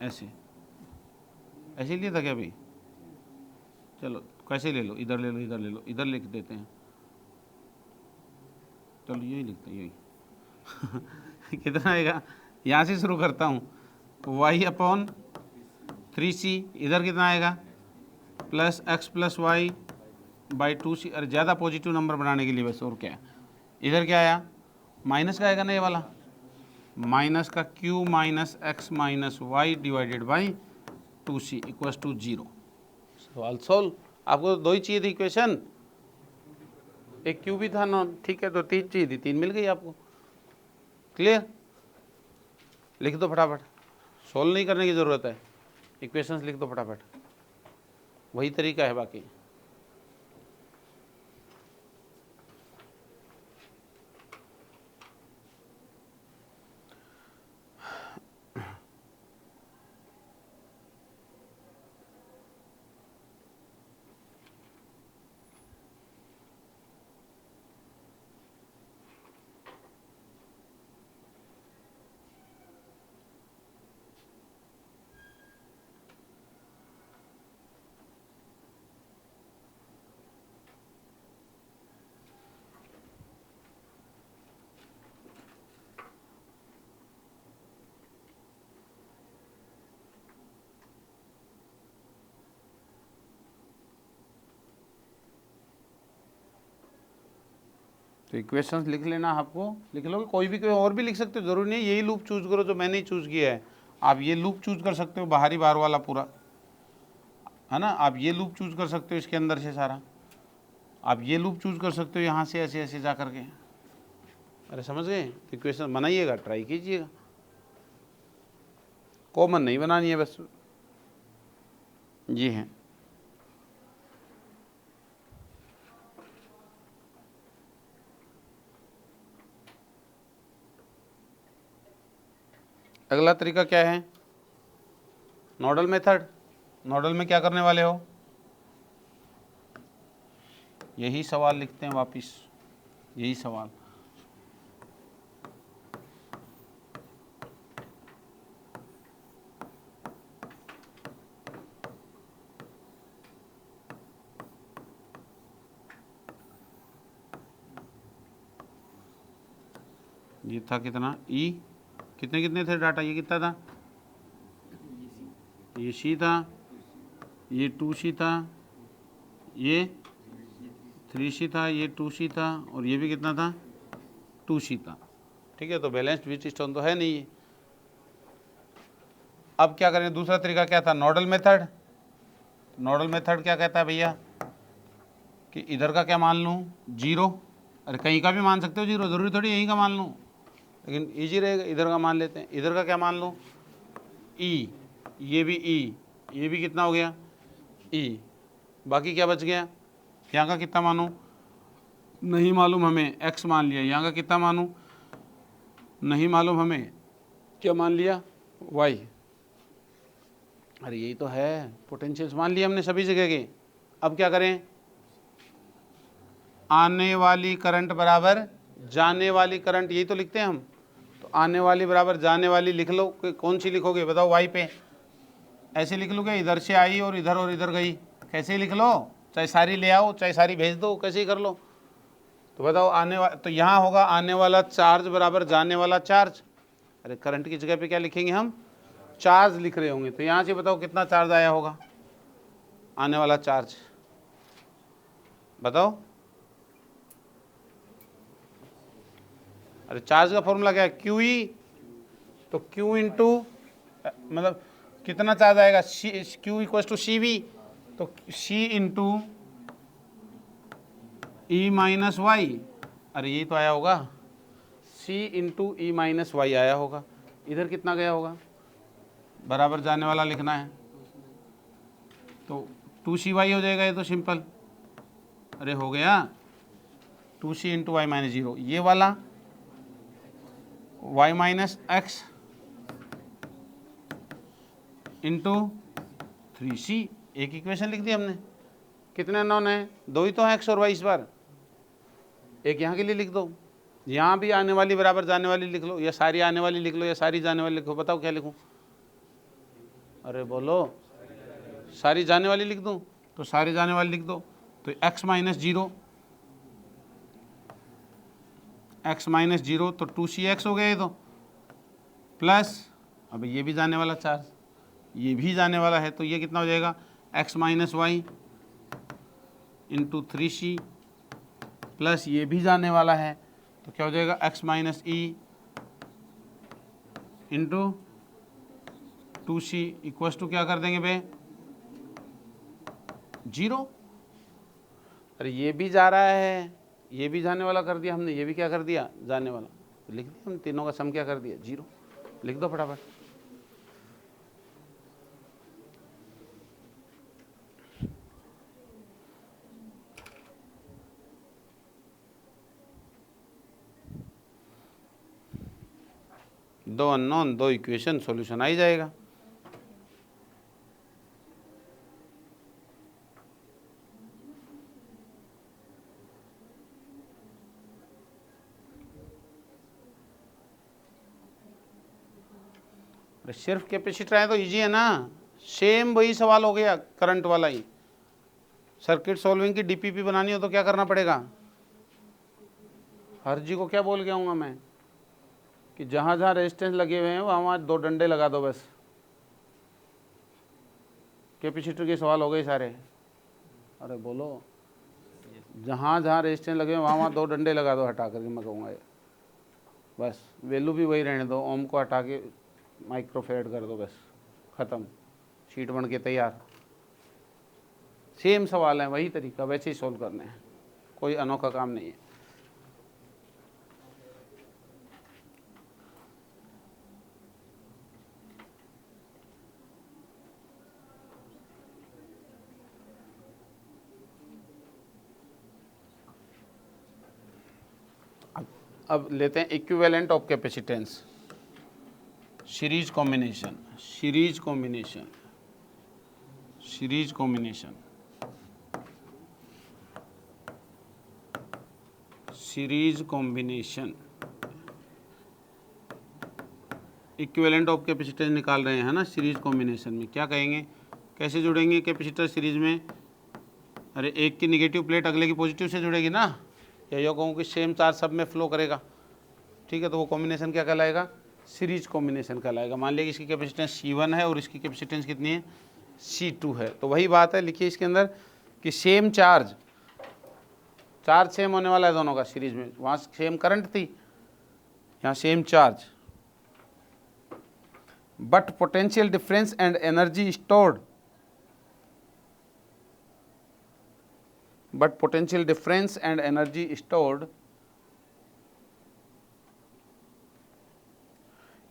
ऐसे ऐसे ही लिया था क्या भाई, चलो कैसे ले लो, इधर ले लो, इधर ले लो, इधर लिख देते हैं, चलो यही लिखते हैं, यही कितना आएगा, यहाँ से शुरू करता हूँ, y अपॉन 3C, इधर कितना आएगा plus X plus Y by 2C, अरे ज़्यादा पॉजिटिव नंबर बनाने के लिए बस, और क्या है। इधर क्या आया, माइनस का आएगा ना ये वाला, माइनस का q minus X minus Y divided by 2C equals to 0। सवाल सोल्व। आपको तो 2 ही चाहिए थी इक्वेशन, एक q भी था ना, ठीक है, तो 3 चाहिए थी, 3 मिल गई आपको। क्लियर, लिख दो फटाफट, सोल्व नहीं करने की ज़रूरत है, इक्वेशंस लिख दो फटाफट, वही तरीका है बाकी। तो इक्वेशंस लिख लेना, आपको लिख लोगे, कोई भी, कोई और भी लिख सकते हो, जरूरी नहीं यही लूप चूज करो जो मैंने ही चूज किया है, आप ये लूप चूज कर सकते हो, बाहरी बार वाला पूरा है ना, आप ये लूप चूज कर सकते हो इसके अंदर से सारा, आप ये लूप चूज कर सकते हो यहाँ से ऐसे ऐसे जा करके। अरे समझ गए, तो इक्वेशन बनाइएगा, ट्राई कीजिएगा, कॉमन नहीं बनानी है बस, ये है। अगला तरीका क्या है, नोडल मेथड। नोडल में क्या करने वाले हो, यही सवाल लिखते हैं वापिस, यही सवाल, ये था कितना ई, कितने कितने थे डाटा, ये कितना था, ये सी था, ये 2C था, ये 3C था, ये 2C था, और ये भी कितना था 2C था, ठीक है। तो बैलेंस्ड व्हीटस्टोन तो है नहीं ये। अब क्या करें, दूसरा तरीका क्या था, नोडल मेथड। नोडल मेथड क्या कहता है भैया कि इधर का क्या मान लूँ 0, अरे कहीं का भी मान सकते हो 0, ज़रूरी थोड़ी यहीं का मान लूँ, लेकिन इजी रहेगा, इधर का मान लेते हैं। इधर का क्या मान लूँ ई, ये भी ई, ये भी कितना हो गया ई, बाकी क्या बच गया, यहाँ का कितना मानूँ, नहीं मालूम हमें, x मान लिया, यहाँ का कितना मानूँ, नहीं मालूम हमें, क्या मान लिया y, अरे यही तो है, पोटेंशियल्स मान लिया हमने सभी जगह के। अब क्या करें, आने वाली करंट बराबर जाने वाली करंट, यही तो लिखते हैं हम, तो तो आने वाली बराबर जाने वाली लिख लो, कौन सी लिखोगे बताओ, वाई पे ऐसे लिख लो क्या, इधर से आई और इधर गई, कैसे लिख लो, चाहे सारी ले आओ चाहे सारी भेज दो, कैसे ही कर लो। तो बताओ तो यहाँ होगा आने वाला चार्ज बराबर जाने वाला चार्ज। अरे करंट की जगह पे क्या लिखेंगे हम, चार्ज लिख रहे होंगे, तो यहाँ से बताओ कितना चार्ज आया होगा, आने वाला चार्ज बताओ। अरे चार्ज का फॉर्मूला क्या है, क्यू ई, तो क्यू इंटू मतलब कितना चार्ज आएगा, Q equal to C V, तो C into E minus Y, अरे यही तो आया होगा, C into E minus Y आया होगा। इधर कितना गया होगा, बराबर जाने वाला लिखना है तो 2CY हो जाएगा, ये तो सिंपल। अरे हो गया 2C इंटू वाई माइनस 0, ये वाला y minus x into 3C, एक इक्वेशन लिख दी हमने। कितने नॉन है, दो ही तो है x और y, इस बार एक यहाँ के लिए लिख दो, यहाँ भी आने वाली बराबर जाने वाली लिख लो, या सारी आने वाली लिख लो या सारी जाने वाली लिखो, बताओ क्या लिखूं। अरे बोलो, सारी जाने वाली लिख दूं, तो सारी जाने वाली लिख दो, तो x माइनस 0, x माइनस 0 तो 2CX हो गया ये तो, प्लस अब ये भी जाने वाला चार्ज, ये भी जाने वाला है, तो ये कितना हो जाएगा, x minus Y into 3C, प्लस ये भी जाने वाला है, तो क्या हो जाएगा, x minus E into 2C equal to क्या कर देंगे बे, 0। अरे ये भी जा रहा है, ये भी जाने वाला कर दिया हमने, ये भी क्या कर दिया, जाने वाला, तो लिख दिया हम, तीनों का सम क्या कर दिया, 0, लिख दो फटाफट। दो अननोन, दो इक्वेशन, सॉल्यूशन आ ही जाएगा। सिर्फ कैपेसिटर है तो इजी है ना, सेम वही सवाल हो गया करंट वाला ही। सर्किट सॉल्विंग की डीपीपी बनानी हो तो क्या करना पड़ेगा, हर जी को क्या बोल के आऊँगा मैं कि जहाँ जहाँ रेजिस्टेंस लगे हुए हैं वहाँ वहाँ 2 डंडे लगा दो बस। कैपेसिटर के सवाल हो गए सारे। अरे बोलो, जहाँ जहाँ रेजिस्टेंस लगे हुए वहाँ वहाँ 2 डंडे लगा दो हटा करके, मैं कहूँगा बस। वैल्यू भी वही रहने दो, ओम को हटा के माइक्रोफेरेड कर दो, बस ख़त्म, शीट बन के तैयार। सेम सवाल है, वही तरीका, वैसे ही सोल्व करने हैं, कोई अनोखा काम नहीं है। अब लेते हैं equivalent of capacitance, series combination, series combination, series combination, series combination. Equivalent of capacitance निकाल रहे हैं ना सीरीज कॉम्बिनेशन में, क्या कहेंगे, कैसे जुड़ेंगे कैपेसिटर सीरीज में। अरे एक की निगेटिव प्लेट अगले की पॉजिटिव से जुड़ेगी ना, या यो कहूँ कि सेम चार्ज सब में फ्लो करेगा, ठीक है, तो वो कॉम्बिनेशन क्या कहलाएगा, सीरीज कॉम्बिनेशन कहलाएगा। मान लिया कि इसकी कैपेसिटेंस C1 है और इसकी कैपेसिटेंस कितनी है, C2 है, तो वही बात है, लिखिए इसके अंदर कि सेम चार्ज सेम होने वाला है दोनों का सीरीज में, वहाँ सेम करंट थी, यहाँ same charge, but potential difference and energy stored, but potential difference and energy stored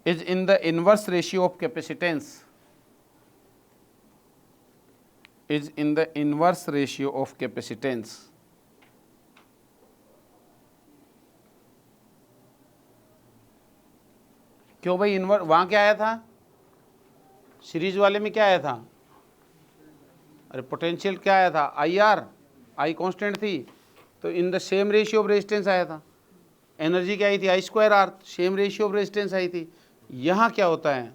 is in the inverse ratio of capacitance, is in the inverse ratio of capacitance। क्यों भाई inverse, वहाँ क्या आया था series वाले में, क्या आया था, अरे पोटेंशियल क्या आया था, IR, आई कांस्टेंट थी, तो in the same ratio of resistance आया था। एनर्जी क्या आई थी, I square R, same ratio of resistance आई थी। यहाँ क्या होता है,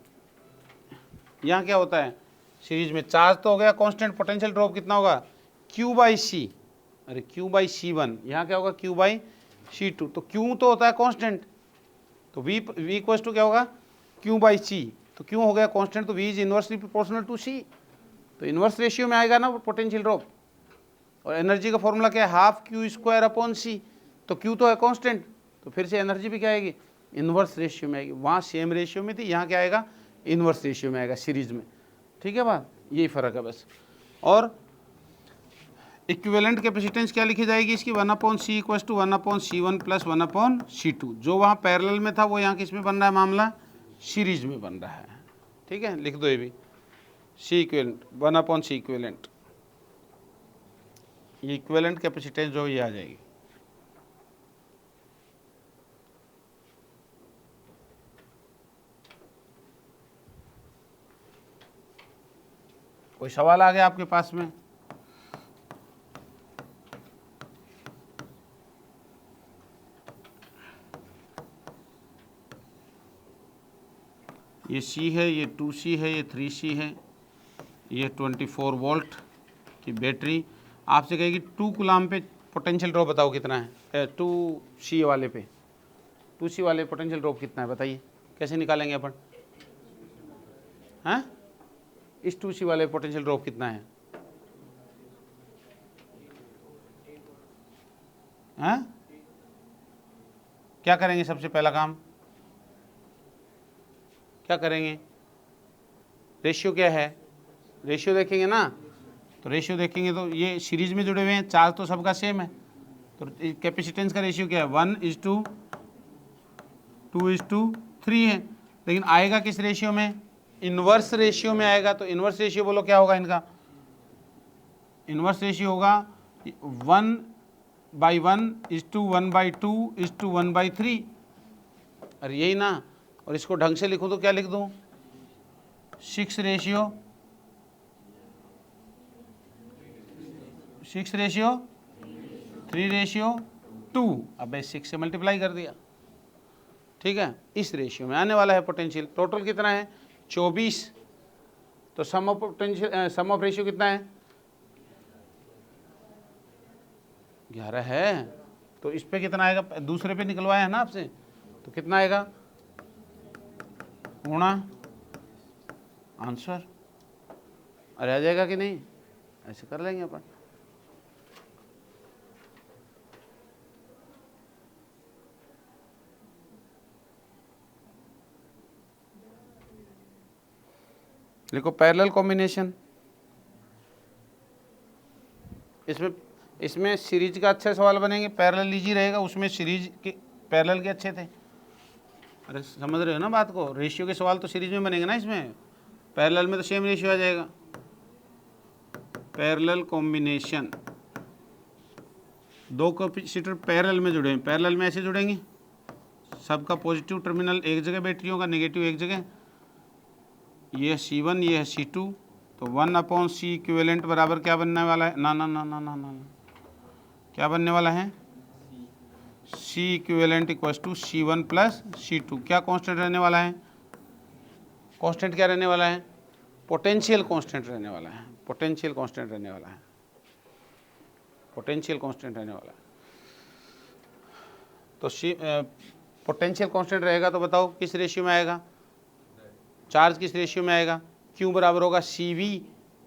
यहाँ क्या होता है सीरीज में, चार्ज तो हो गया कांस्टेंट, पोटेंशियल ड्रॉप कितना होगा Q बाई सी, अरे Q बाई C1, यहाँ क्या होगा Q बाई C2, तो Q तो होता है कांस्टेंट, तो V इक्वल टू क्या होगा Q बाई C, तो Q हो गया कांस्टेंट, तो V is inversely proportional to C, तो इनवर्स रेशियो में आएगा ना पोटेंशियल ड्रॉप। और एनर्जी का फॉर्मूला क्या है, half Q square upon C, तो Q तो है कांस्टेंट, तो फिर से एनर्जी भी क्या आएगी, इनवर्स रेशियो में आएगी। वहाँ सेम रेशियो में थी, यहाँ क्या आएगा, इनवर्स रेशियो में आएगा सीरीज में। ठीक है बात, यही फ़र्क है बस। और इक्विवेलेंट कैपेसिटेंस क्या लिखी जाएगी इसकी, 1/C equal to 1/C1 plus 1/C2। जो वहाँ पैरेलल में था वो यहाँ किस में बन रहा है मामला, सीरीज में बन रहा है। ठीक है, लिख दो ये भी, C इक्विवेलेंट 1/C इक्विवेलेंट, ये इक्विवेलेंट कैपेसिटेंस जो ये आ जाएगी। कोई सवाल आ गया आपके पास में? ये C है, ये 2C है, ये 3C है, ये 24 वोल्ट की बैटरी। आपसे कहेगी 2 कूलाम पे पोटेंशियल ड्रॉप बताओ कितना है, 2C वाले पे, 2C वाले पोटेंशियल ड्रॉप कितना है बताइए, कैसे निकालेंगे अपन, हैं? इस 2C वाले पोटेंशियल ड्रॉप कितना है, हैं? क्या करेंगे सबसे पहला काम, क्या करेंगे, रेशियो क्या है, रेशियो देखेंगे ना, तो रेशियो देखेंगे तो ये सीरीज में जुड़े हुए हैं, चार्ज तो सबका सेम है, तो कैपेसिटेंस का रेशियो क्या है, 1:2, 2:3 है, लेकिन आएगा किस रेशियो में, इन्वर्स रेशियो में आएगा। तो इन्वर्स रेशियो बोलो क्या होगा इनका, इन्वर्स रेशियो होगा 1/1:1/2:1/3, अरे यही ना। और इसको ढंग से लिखूं तो क्या लिख दूं, 6:3 2, अब 6 से मल्टीप्लाई कर दिया। ठीक है, इस रेशियो में आने वाला है पोटेंशियल। टोटल कितना है 24, तो sum of potential, sum of ratio कितना है 11 है, तो इस पे कितना आएगा, दूसरे पे निकलवाया है ना आपसे, तो कितना आएगा गुणा आंसर, अरे आ जाएगा कि नहीं, ऐसे कर लेंगे अपन। लिखो पैरेलल कॉम्बिनेशन, इसमें सीरीज का अच्छे सवाल बनेंगे, पैरेलल इजी रहेगा, उसमें सीरीज के पैरेलल के अच्छे थे। अरे समझ रहे हो ना बात को, रेशियो के सवाल तो सीरीज में बनेंगे ना, इसमें पैरेलल में तो सेम रेशियो आ जाएगा। पैरेलल कॉम्बिनेशन, 2 कैपेसिटर पैरेलल में जुड़े हैं, पैरेलल में ऐसे जुड़ेंगे, सबका पॉजिटिव टर्मिनल एक जगह, बैटरियों का नेगेटिव एक जगह, ये है C1, ये है C2, तो 1/C इक्विवेलेंट बराबर क्या बनने वाला है, ना ना ना ना ना ना, क्या बनने वाला है, C equivalent equal to C1 प्लस C2। क्या कांस्टेंट रहने वाला है, कांस्टेंट क्या रहने वाला है, पोटेंशियल कांस्टेंट रहने वाला है, पोटेंशियल कांस्टेंट रहने वाला है, पोटेंशियल कांस्टेंट रहने वाला है। तो पोटेंशियल कांस्टेंट रहेगा तो बताओ किस रेशियो में आएगा, चार्ज किस रेशियो में आएगा, Q बराबर होगा CV,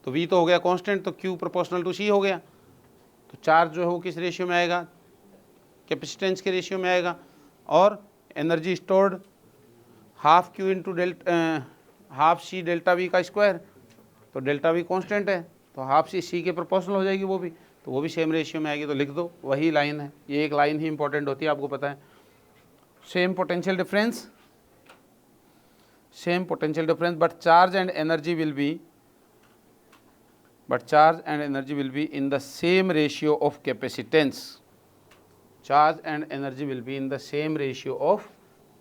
तो V तो हो गया कांस्टेंट, तो Q प्रोपोर्शनल टू C हो गया, तो चार्ज जो है वो किस रेशियो में आएगा, कैपेसिटेंस के रेशियो में आएगा। और energy stored half Q into half C delta V का स्क्वायर, तो डेल्टा V कांस्टेंट है, तो हाफ C के प्रोपोर्शनल हो जाएगी वो भी, तो वो भी सेम रेशियो में आएगी, तो लिख दो, वही लाइन है, ये एक लाइन ही इंपॉर्टेंट होती है, आपको पता है। Same potential difference, same potential difference, but charge and energy will be in the same ratio of capacitance, charge and energy will be in the same ratio of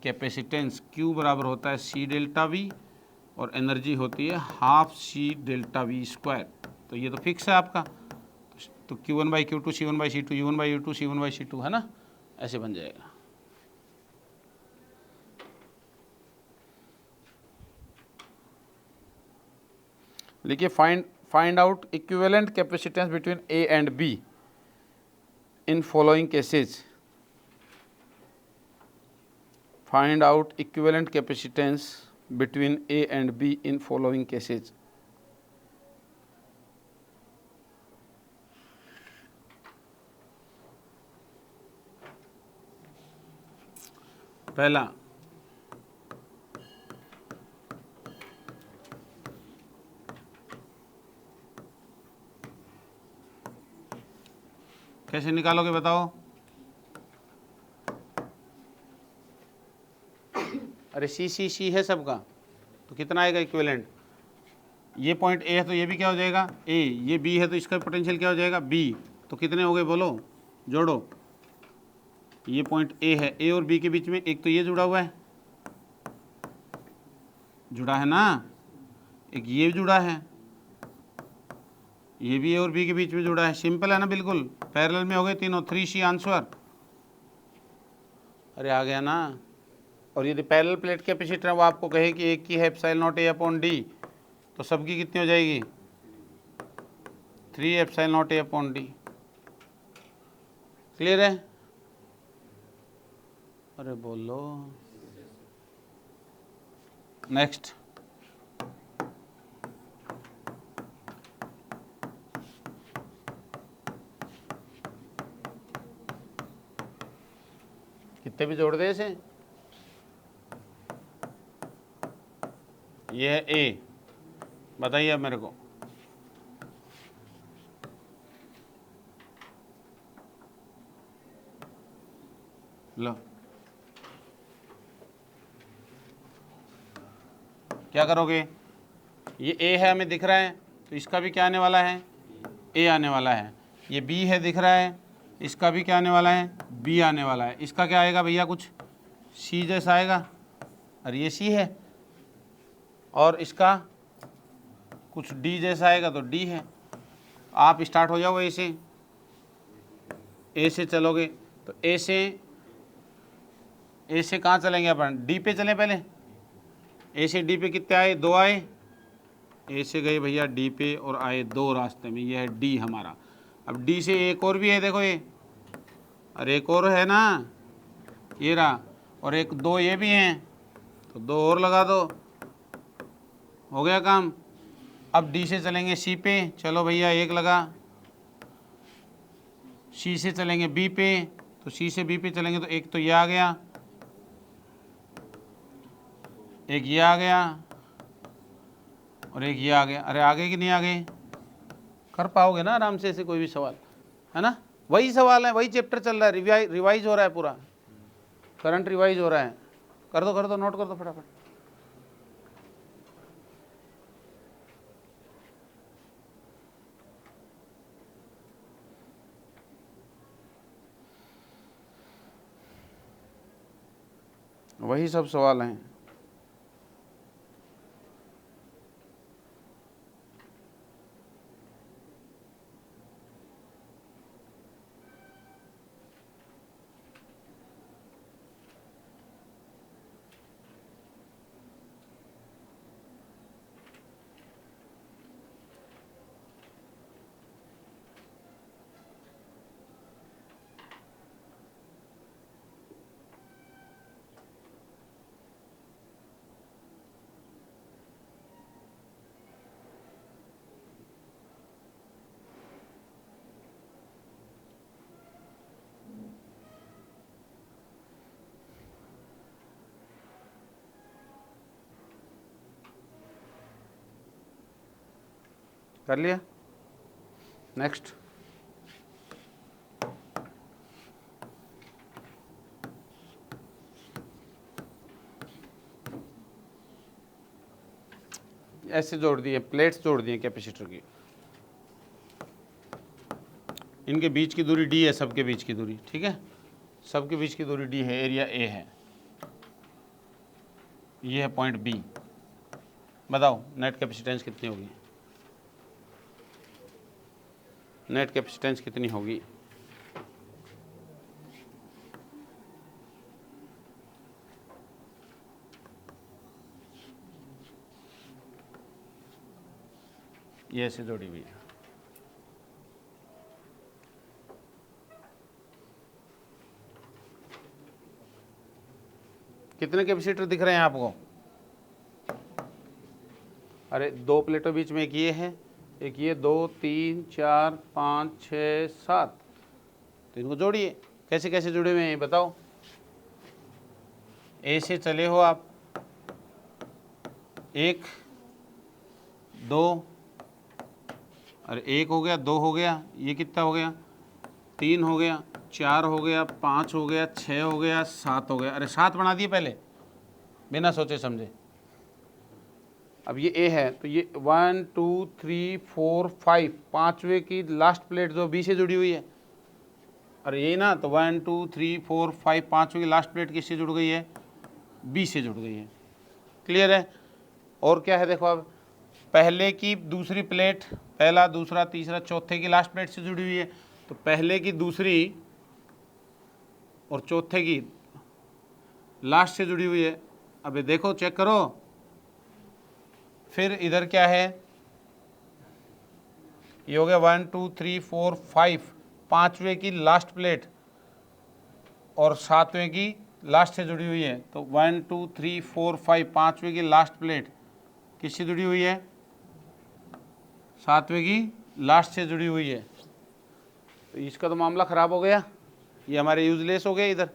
capacitance। Q बराबर होता है C delta V और energy होती है half C delta V square, तो ये तो fix है आपका, तो Q1/Q2 C1/C2 U1/U2 C1/C2 है ना, ऐसे बन जाएगा। लिखिए find out equivalent capacitance between A and be in following cases. Find out equivalent capacitance between A and be in following cases. पहला, कैसे निकालोगे बताओ? अरे सी है सबका, तो कितना आएगा इक्विवेलेंट? ये पॉइंट ए है तो ये भी क्या हो जाएगा ए, ये बी है तो इसका पोटेंशियल क्या हो जाएगा बी। तो कितने हो गए बोलो, जोड़ो। ये पॉइंट ए है, ए और बी के बीच में एक तो ये जुड़ा हुआ है, जुड़ा है ना, एक ये जुड़ा है, ये भी ए और बी के बीच में जुड़ा है। सिंपल है ना, बिल्कुल पैरेलल में हो गए तीनों। 3C answer. अरे आ गया ना। और यदि पैरेलल प्लेट कैपेसिटर है वो आपको कहे कि एक की है epsilon not a upon D, तो सबकी कितनी हो जाएगी 3 epsilon not a upon D. Clear है? अरे बोलो। नेक्स्ट, कितने भी जोड़ दे इसे। ये है ए, बताइए अब मेरे को। लो, क्या करोगे? ये ए है हमें दिख रहा है, तो इसका भी क्या आने वाला है ए आने वाला है। ये बी है दिख रहा है, इसका भी क्या आने वाला है बी आने वाला है। इसका क्या आएगा भैया, कुछ सी जैसा आएगा। और ये सी है, और इसका कुछ डी जैसा आएगा, तो डी है। आप स्टार्ट हो जाओ ए से चलोगे, तो ए से कहाँ चलेंगे अपन, डी पे चलें पहले। ए से डी पे कितने आए, 2 आए। ए से गए भैया डी पे और आए 2 रास्ते में, ये है डी हमारा। अब डी से एक और भी है, देखो ये, और एक और है ना, ये रहा, और एक 2 ये भी हैं, तो 2 और लगा दो, हो गया काम। अब डी से चलेंगे सी पे, चलो भैया 1 लगा। सी से चलेंगे बी पे, तो सी से बी पे चलेंगे तो एक तो ये आ गया, एक ये आ गया, और एक ये आ गया। अरे आगे कि नहीं आगे? कर पाओगे ना आराम से ऐसे कोई भी सवाल, है ना? वही सवाल है, वही चैप्टर चल रहा है, रिवाइज हो रहा है, पूरा करंट रिवाइज हो रहा है। कर दो, नोट कर दो फटाफट। वही सब सवाल हैं। कर लिया? नेक्स्ट, ऐसे जोड़ दिए, प्लेट्स जोड़ दिए कैपेसिटर की, इनके बीच की दूरी डी है, सबके बीच की दूरी, ठीक है, सबके बीच की दूरी डी है, एरिया ए है, ये है पॉइंट बी। बताओ नेट कैपेसिटेंस कितनी होगी, नेट कैपेसिटेंस कितनी होगी? ये ऐसे जोड़ी हुई है। कितने कैपेसिटर दिख रहे हैं आपको? अरे दो प्लेटों बीच में एक ये है, एक ये, 2 3 4 5 6 7, तो इनको जोड़िए। कैसे कैसे जुड़े हुए हैं ये बताओ। ए से चले हो आप, 1 2, अरे 1 हो गया, 2 हो गया, ये कितना हो गया, 3 हो गया, 4 हो गया, 5 हो गया, 6 हो गया, 7 हो गया। अरे 7 बना दिए पहले बिना सोचे समझे। अब ये ए है तो ये 1 2 3 4 5, पांचवे की लास्ट प्लेट जो बी से जुड़ी हुई है। अरे यही ना, तो 1 2 3 4 5, पांचवे की लास्ट प्लेट किससे जुड़ गई है? बी से जुड़ गई है। क्लियर है? और क्या है देखो, अब पहले की दूसरी प्लेट, पहला दूसरा तीसरा चौथे की लास्ट प्लेट से जुड़ी हुई है, तो पहले की दूसरी और चौथे की लास्ट से जुड़ी हुई है। अब ये देखो, चेक करो। फिर इधर क्या है, ये हो गया 1 2 3 4 5, पांचवे की लास्ट प्लेट और सातवें की लास्ट से जुड़ी हुई है। तो 1 2 3 4 5, पांचवे की लास्ट प्लेट किससे जुड़ी हुई है? सातवें की लास्ट से जुड़ी हुई है। तो इसका तो मामला ख़राब हो गया, ये हमारे यूजलेस हो गए इधर।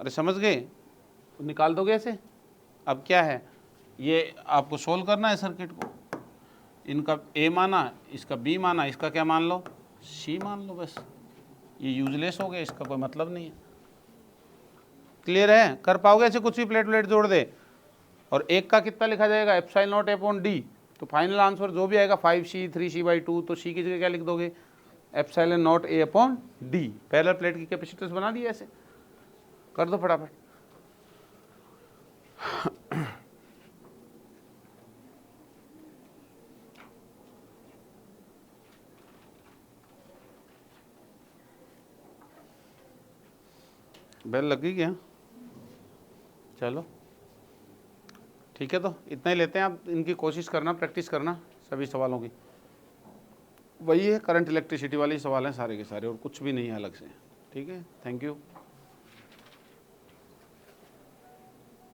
अरे समझ गए? तो निकाल दोगे ऐसे। अब क्या है, ये आपको सोल्व करना है सर्किट को। इनका ए माना, इसका बी माना, इसका क्या मान लो? सी मान लो। बस ये यूजलेस हो गया, इसका कोई मतलब नहीं है। क्लियर है? कर पाओगे ऐसे? कुछ भी प्लेट प्लेट जोड़ दे। और एक का कितना लिखा जाएगा? Epsilon not upon D. तो फाइनल आंसर जो भी आएगा 5c 3c/2, तो सी की जगह क्या लिख दोगे? Epsilon not a upon D. Parallel plate की कैपेसिटेंस बना दी ऐसे। कर दो फटाफट। बेल लग गई क्या? चलो ठीक है, तो इतना ही लेते हैं। आप इनकी कोशिश करना, प्रैक्टिस करना सभी सवालों की। वही है, करंट इलेक्ट्रिसिटी वाले सवाल हैं सारे के सारे, और कुछ भी नहीं है अलग से। ठीक है, थैंक यू।